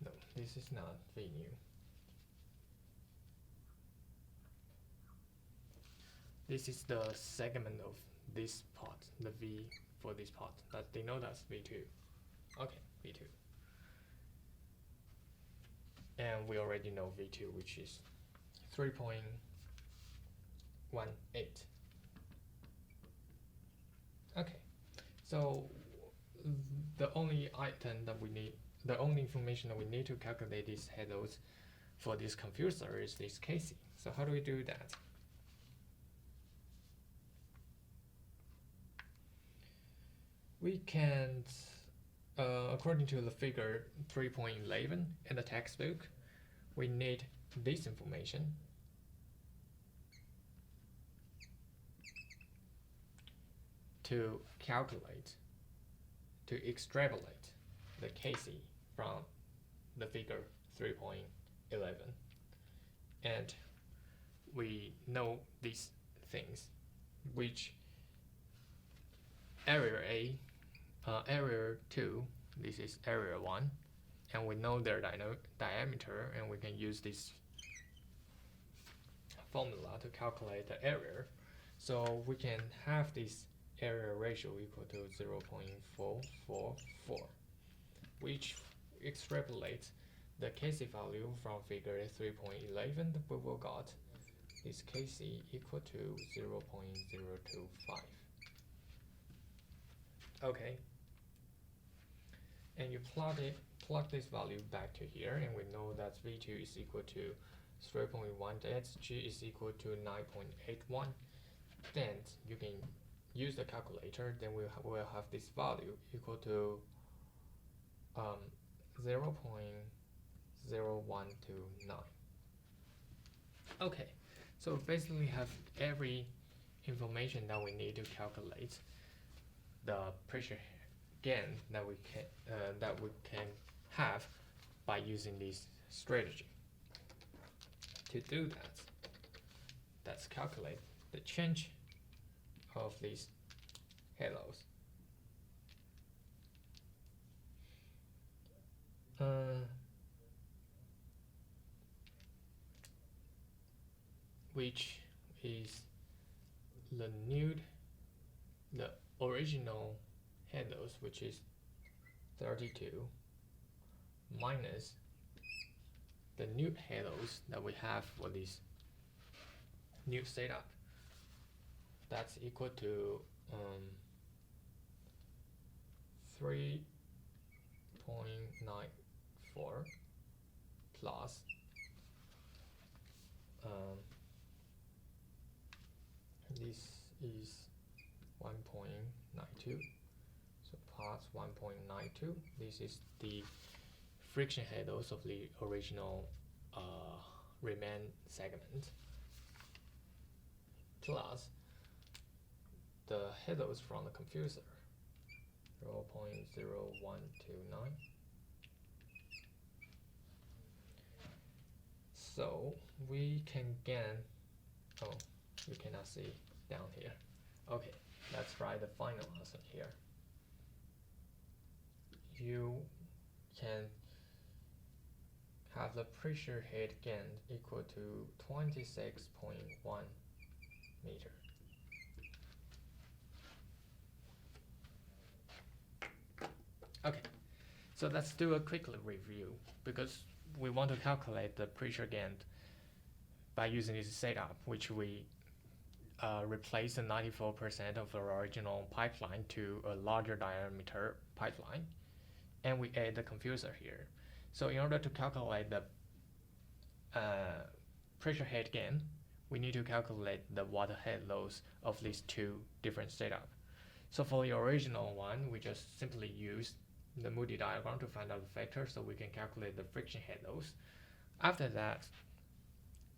S1: no, this is not v new. This is the segment of this part, the v for this part, that denote as v2. Okay, v2. And we already know v2, which is 3.18. Okay, so the only item that we need, the only information that we need to calculate these headloads for this confuser is this Kc. So how do we do that? We can, according to the figure 3.11 in the textbook, we need this information to calculate, to extrapolate the Kc from the figure 3.11. And we know these things, which area A, area 2, this is area 1, and we know their diameter, and we can use this formula to calculate the area. So we can have this area ratio equal to 0.444, which extrapolates the Kc value from figure 3.11. We will got this Kc equal to 0.025. Okay, and you plug this value back to here, and we know that V2 is equal to 3.18, G is equal to 9.81. Then you can use the calculator, then we'll have this value equal to 0.0129. Okay, so basically we have every information that we need to calculate the pressure gain that we can have by using this strategy. To do that, let's calculate the change of these headloads. Which is the original headloads, which is 32, minus the new headloads that we have for this new setup. That's equal to 3.94 plus this is 1.92, so plus 1.92. This is the friction headloads of the original remain segment, plus the headloads from the confuser, 0.0129. So we can gain, oh, you cannot see down here. Okay, let's write the final answer here. You can have the pressure head gain equal to 26.1 meter. Okay, so let's do a quick review, because we want to calculate the pressure gain by using this setup, which we replace the 94% of the original pipeline to a larger diameter pipeline, and we add the confuser here. So in order to calculate the pressure head gain, we need to calculate the water head loads of these two different setups. So for the original one, we just simply use the Moody diagram to find out the factor so we can calculate the friction head loads. After that,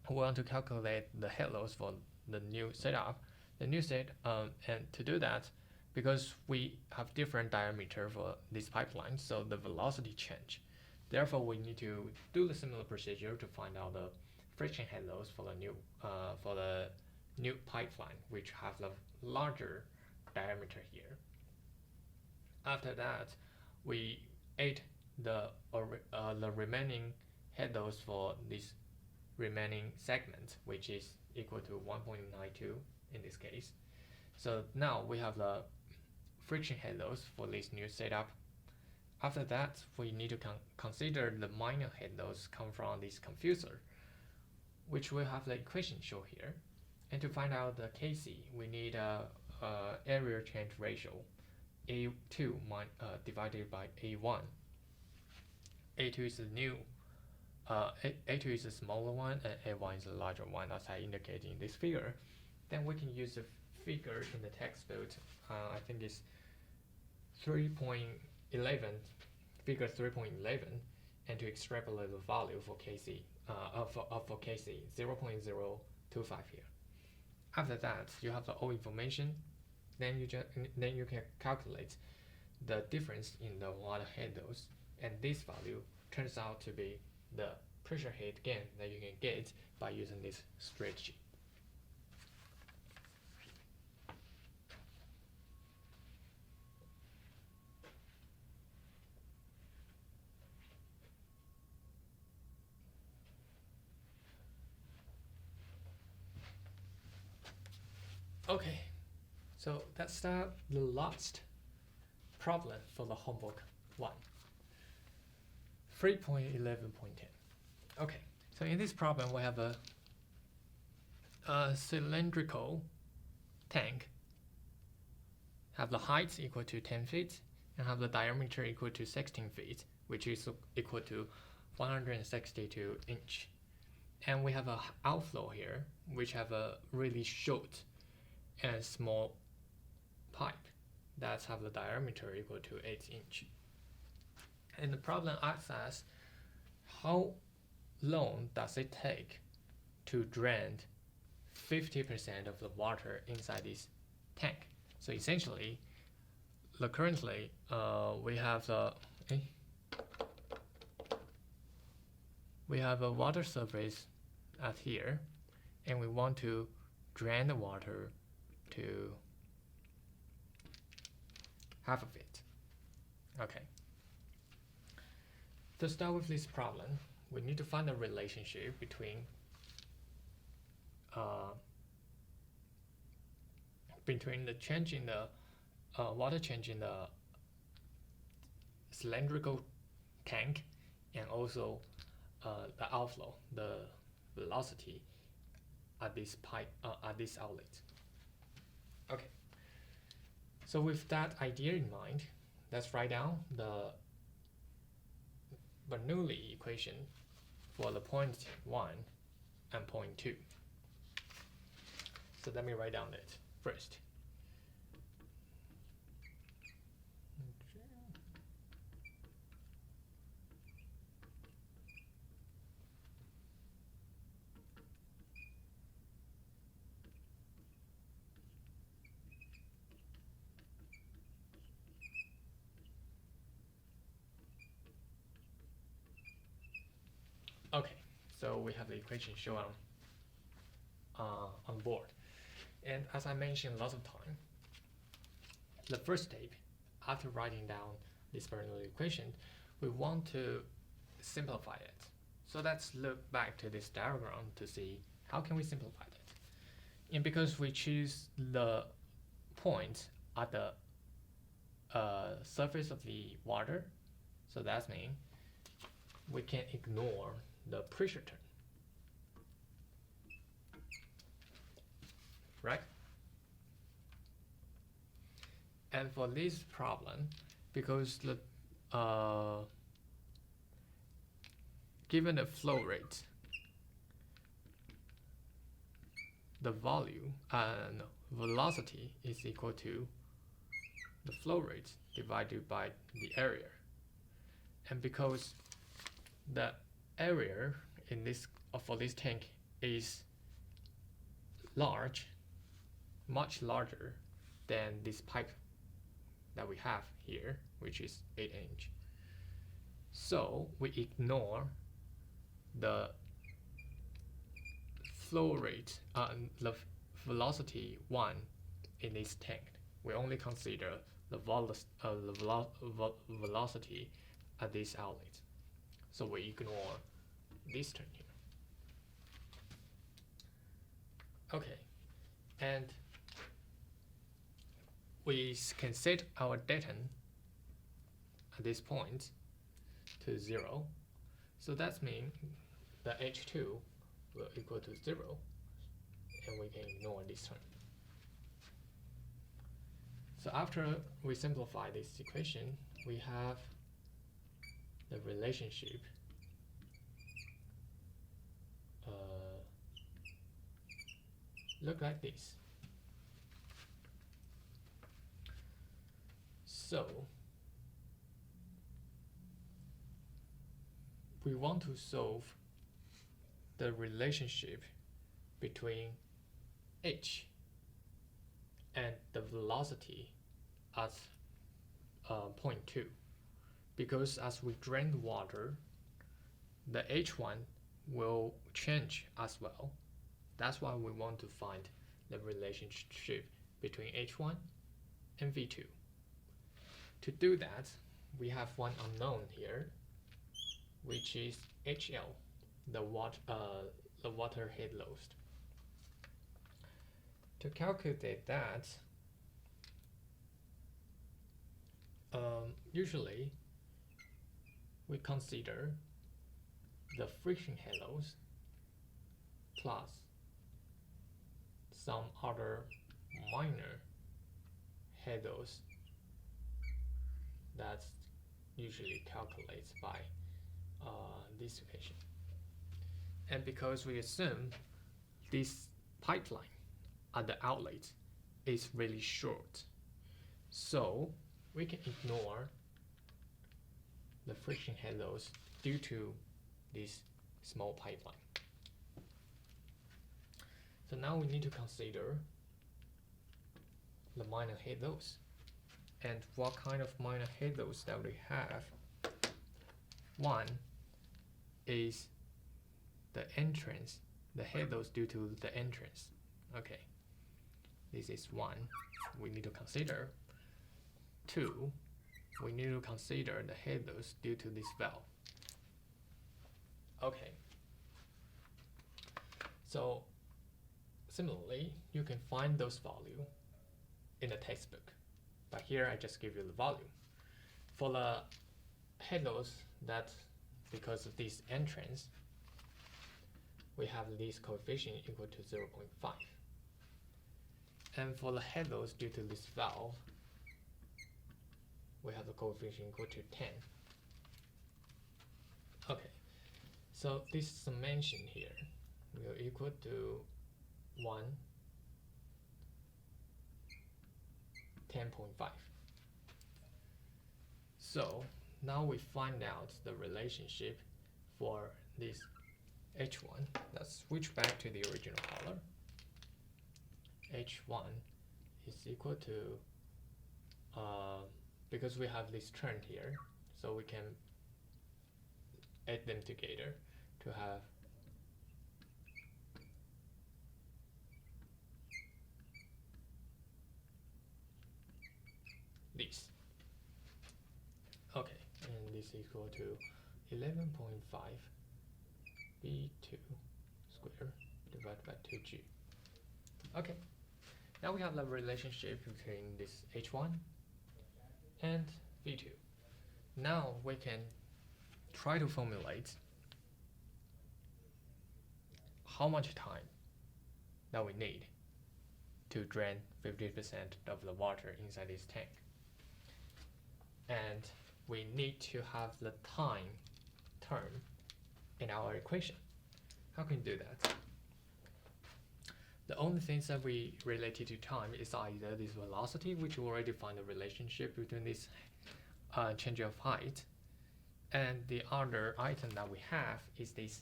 S1: we want to calculate the head loads for the new setup. And to do that, because we have different diameter for this pipeline, so the velocity change. Therefore, we need to do the similar procedure to find out the friction head loads for the new pipeline, which have the larger diameter here. After that, we add the remaining head loads for this remaining segment, which is equal to 1.92 in this case. So now we have the friction head loads for this new setup. After that, we need to consider the minor head loads come from this confuser, which we have the equation shown here. And to find out the Kc, we need a area change ratio, A2 divided by A1. A2 is the new, A2 is the smaller one, and A1 is the larger one, as I indicate in this figure. Then we can use the figure in the textbook. I think it's 3.11, figure 3.11, and to extrapolate the value for Kc, for Kc, 0.025 here. After that, you have the all information. Then you can calculate the difference in the water head loads, and this value turns out to be the pressure head gain that you can get by using this strategy. Okay, so let's start the last problem for the homework 1. 3.11.10. Okay, so in this problem we have a cylindrical tank, have the height equal to 10 feet, and have the diameter equal to 16 feet, which is equal to 162 inch. And we have a outflow here, which have a really short and small pipe that have the diameter equal to 8 inch. And the problem asks us, how long does it take to drain 50% of the water inside this tank? So essentially, currently we have a water surface at here, and we want to drain the water to half of it. Okay. To start with this problem, we need to find a relationship between the change in the water change in the cylindrical tank, and also the outflow, the velocity at this pipe, at this outlet. Okay. So with that idea in mind, let's write down the Bernoulli equation for the point 1 and point 2. So let me write down it first. Okay, so we have the equation shown on board. And as I mentioned lots of time, the first step, after writing down this Bernoulli equation, we want to simplify it. So let's look back to this diagram to see how can we simplify it. And because we choose the point at the surface of the water, so that means we can ignore the pressure term, right? And for this problem, because the given the flow rate, the volume and velocity is equal to the flow rate divided by the area. And because the area in this for this tank is large, much larger than this pipe that we have here, which is 8 inch. So we ignore the flow rate, the velocity 1 in this tank. We only consider the velocity at this outlet. So we ignore this term here. Okay, and we can set our datum at this point to 0. So that means the H2 will equal to 0, and we can ignore this term. So after we simplify this equation, we have the relationship look like this. So we want to solve the relationship between h and the velocity at point 2, because as we drain the water, the h1 will change as well. That's why we want to find the relationship between h1 and v2. To do that, we have one unknown here, which is HL, the water head load. To calculate that, usually we consider the friction head load plus some other minor head loads that usually calculates by this equation. And because we assume this pipeline at the outlet is really short, so we can ignore the friction head loads due to this small pipeline. So now we need to consider the minor head loads. And what kind of minor head loads that we have? One is the entrance, the head loads due to the entrance. Okay, this is one we need to consider. Two, we need to consider the head loads due to this valve. Okay, so similarly, you can find those values in the textbook, but here I just give you the volume. For the head loads, that because of this entrance, we have this coefficient equal to 0.5. And for the head loads due to this valve, we have the coefficient equal to 10. Okay, so this summation here will equal to 1, 10.5. So now we find out the relationship for this H1. Let's switch back to the original color. H1 is equal to, because we have this term here, so we can add them together to have this. Okay, and this is equal to 11.5 B2 squared divided by 2G. Okay, now we have the relationship between this H1 and V2. Now we can try to formulate how much time that we need to drain 50% of the water inside this tank. And we need to have the time term in our equation. How can we do that? The only things that we related to time is either this velocity, which we already find the relationship between this change of height, and the other item that we have is this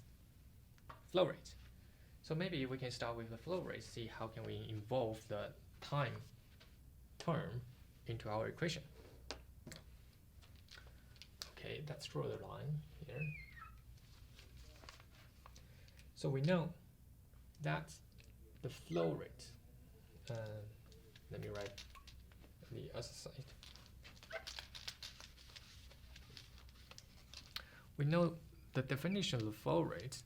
S1: flow rate. So maybe we can start with the flow rate, see how can we involve the time term into our equation. Okay, let's draw the line here. So we know that the flow rate, let me write the other side. We know the definition of the flow rate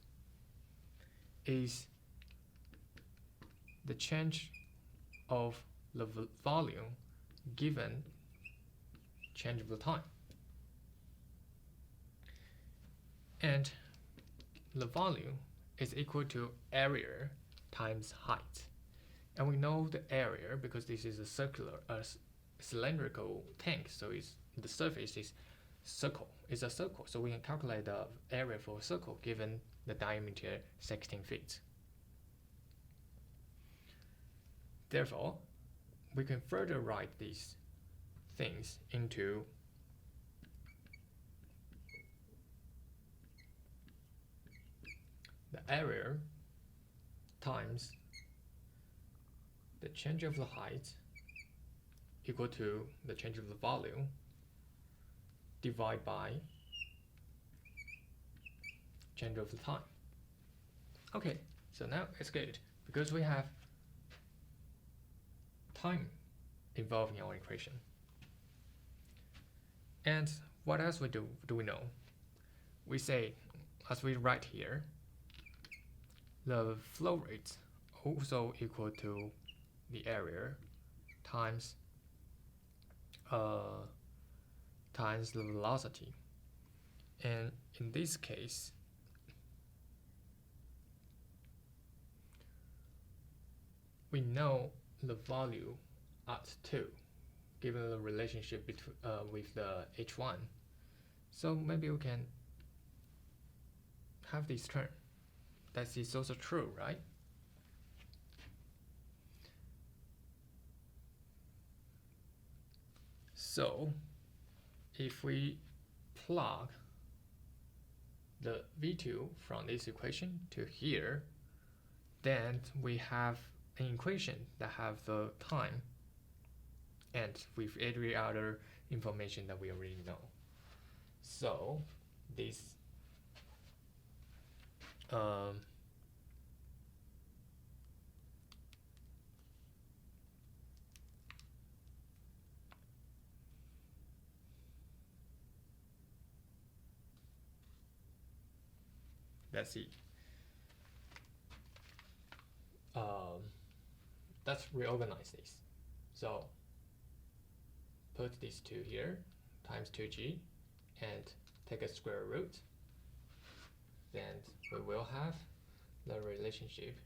S1: is the change of the volume given change of the time. And the volume is equal to area times height. And we know the area because this is a cylindrical tank, so the surface is a circle. So we can calculate the area for a circle given the diameter 16 feet. Therefore, we can further write these things into the area times the change of the height equal to the change of the volume divided by change of the time. Okay, so now it's good because we have time involved in our equation. And what else do we know? We say, as we write here, the flow rate also equal to the area times times the velocity. And in this case, we know the value at 2 given the relationship between with the h1. So maybe we can have this term. That is also true, right? So if we plug the V2 from this equation to here, then we have an equation that have the time and with every other information that we already know. So this let's see. Let's reorganize this. So put these two here times 2g and take a square root. Then we will have the relationship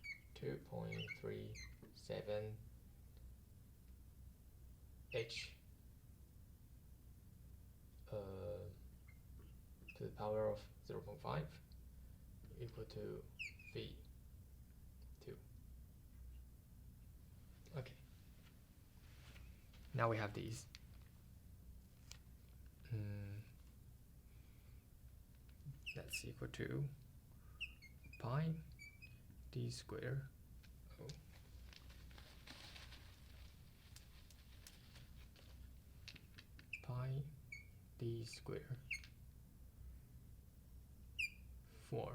S1: 2.37 h to the power of 0.5 equal to V2. Okay. Now we have these. That's equal to pi d square pi d square 4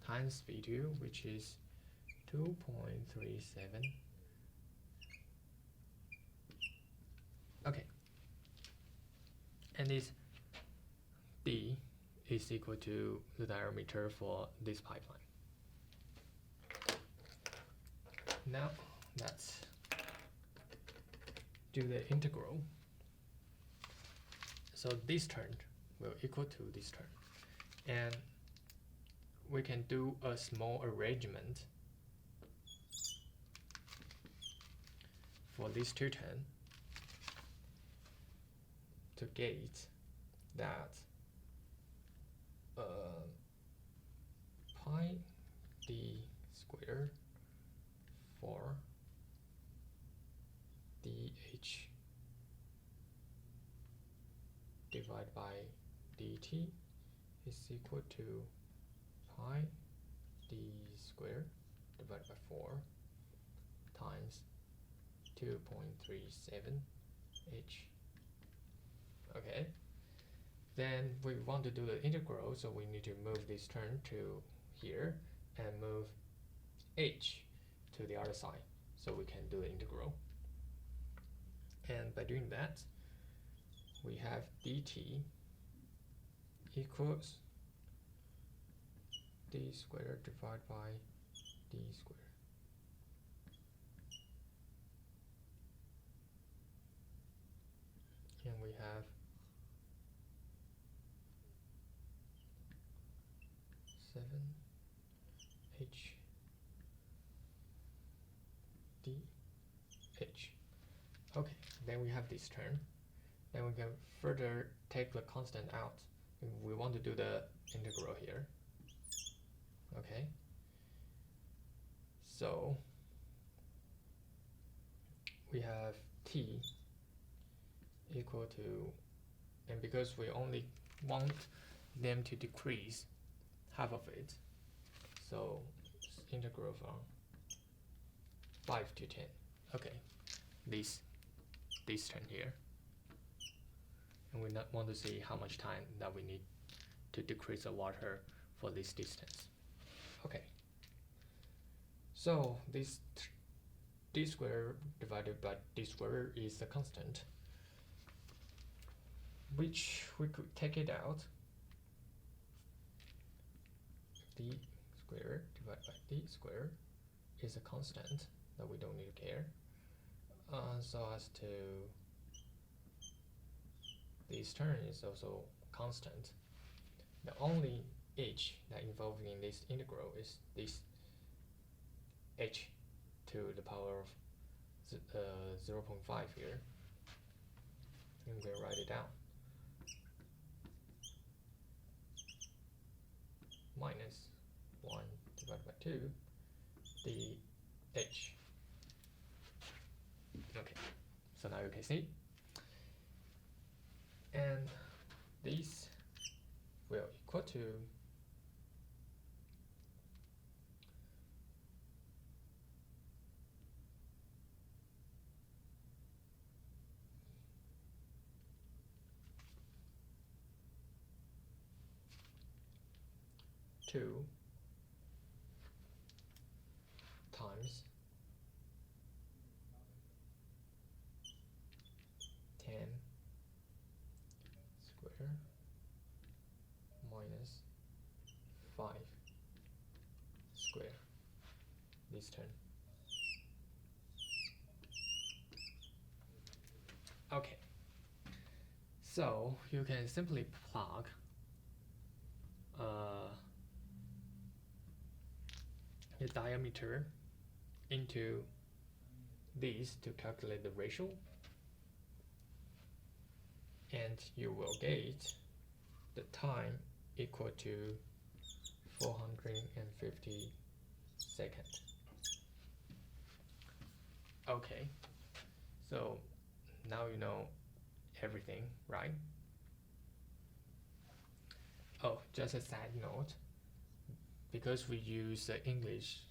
S1: times V2, which is 2.37. Okay. And this D is equal to the diameter for this pipeline. Now let's do the integral. So this term will equal to this term. And we can do a small arrangement for these two terms to get that pi d squared for dh divided by dt is equal to pi d squared divided by 4 times 2.37 h. Okay, then we want to do the integral, so we need to move this term to here and move h to the other side so we can do the integral. And by doing that, we have dt equals d squared divided by d squared. And we have 7h dh. Okay, then we have this term. Then we can further take the constant out. We want to do the integral here. Okay, so we have t equal to, and because we only want them to decrease half of it, so integral from 5 to 10. Okay, this term here, and we not want to see how much time that we need to decrease the water for this distance. Okay, so this d squared divided by d squared is a constant, which we could take it out. D squared divided by d squared is a constant that we don't need to care. So as to this term is also constant. The only h that involved in this integral is this h to the power of 0.5 here. And we can write it down. Minus 1 divided by 2 dh. Okay, so now you can see. And this will equal to two times 10 squared minus 5 squared, this term. Okay, so you can simply plug the diameter into these to calculate the ratio, and you will get the time equal to 450 seconds. Okay, so now you know everything, right? Oh, just a side note, because we use the English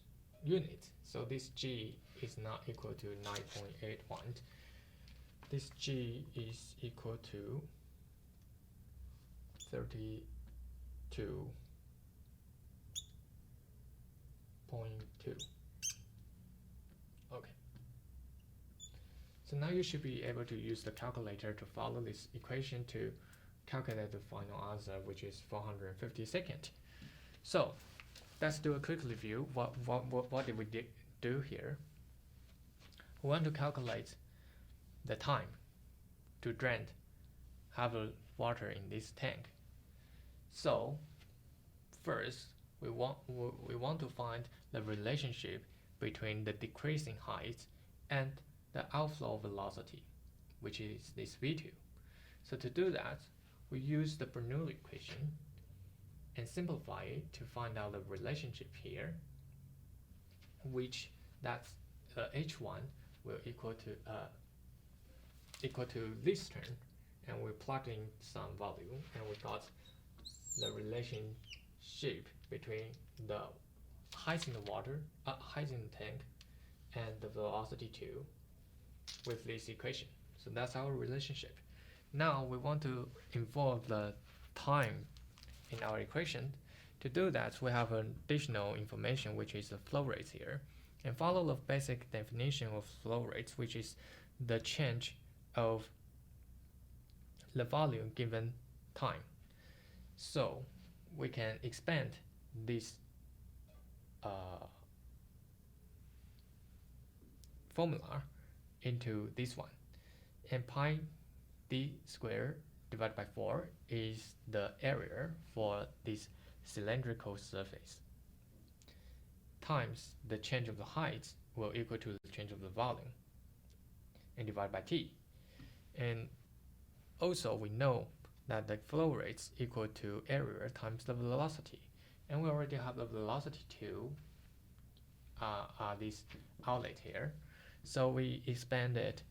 S1: unit, so this G is not equal to 9.81. This G is equal to 32.2. Okay. So now you should be able to use the calculator to follow this equation to calculate the final answer, which is 450 seconds. So let's do a quick review. What did we do here? We want to calculate the time to drain half the water in this tank. So first, we want to find the relationship between the decreasing height and the outflow velocity, which is this V2. So to do that, we use the Bernoulli equation and simplify it to find out the relationship here, which that's H1 will equal to this term, and we plug in some value, and we got the relationship between the height in the water, height in the tank, and the velocity 2 with this equation. So that's our relationship. Now we want to involve the time in our equation. To do that, we have additional information, which is the flow rates here, and follow the basic definition of flow rates, which is the change of the volume given time. So we can expand this formula into this one, and pi d squared divided by 4 is the area for this cylindrical surface, times the change of the height will equal to the change of the volume, and divided by t. And also we know that the flow rates equal to area times the velocity, and we already have the velocity 2 this outlet here, so we expand it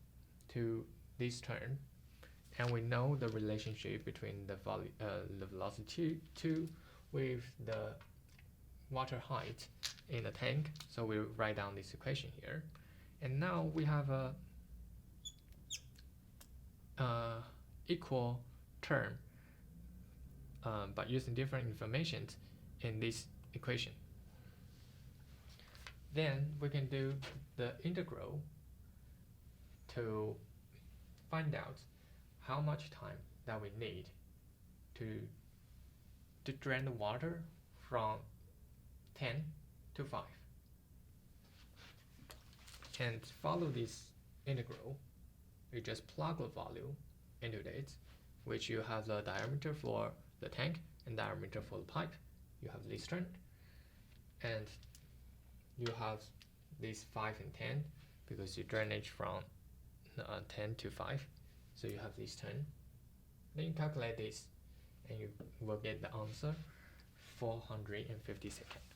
S1: to this term, and we know the relationship between the velocity 2 with the water height in the tank, so we write down this equation here. And now we have a equal term but using different information in this equation. Then we can do the integral to find out how much time that we need to drain the water from 10 to 5. And to follow this integral, you just plug the value into it, which you have the diameter for the tank and diameter for the pipe. You have this term, and you have these 5 and 10 because you drainage from 10 to 5, so you have this term. Then you calculate this, and you will get the answer 450 seconds.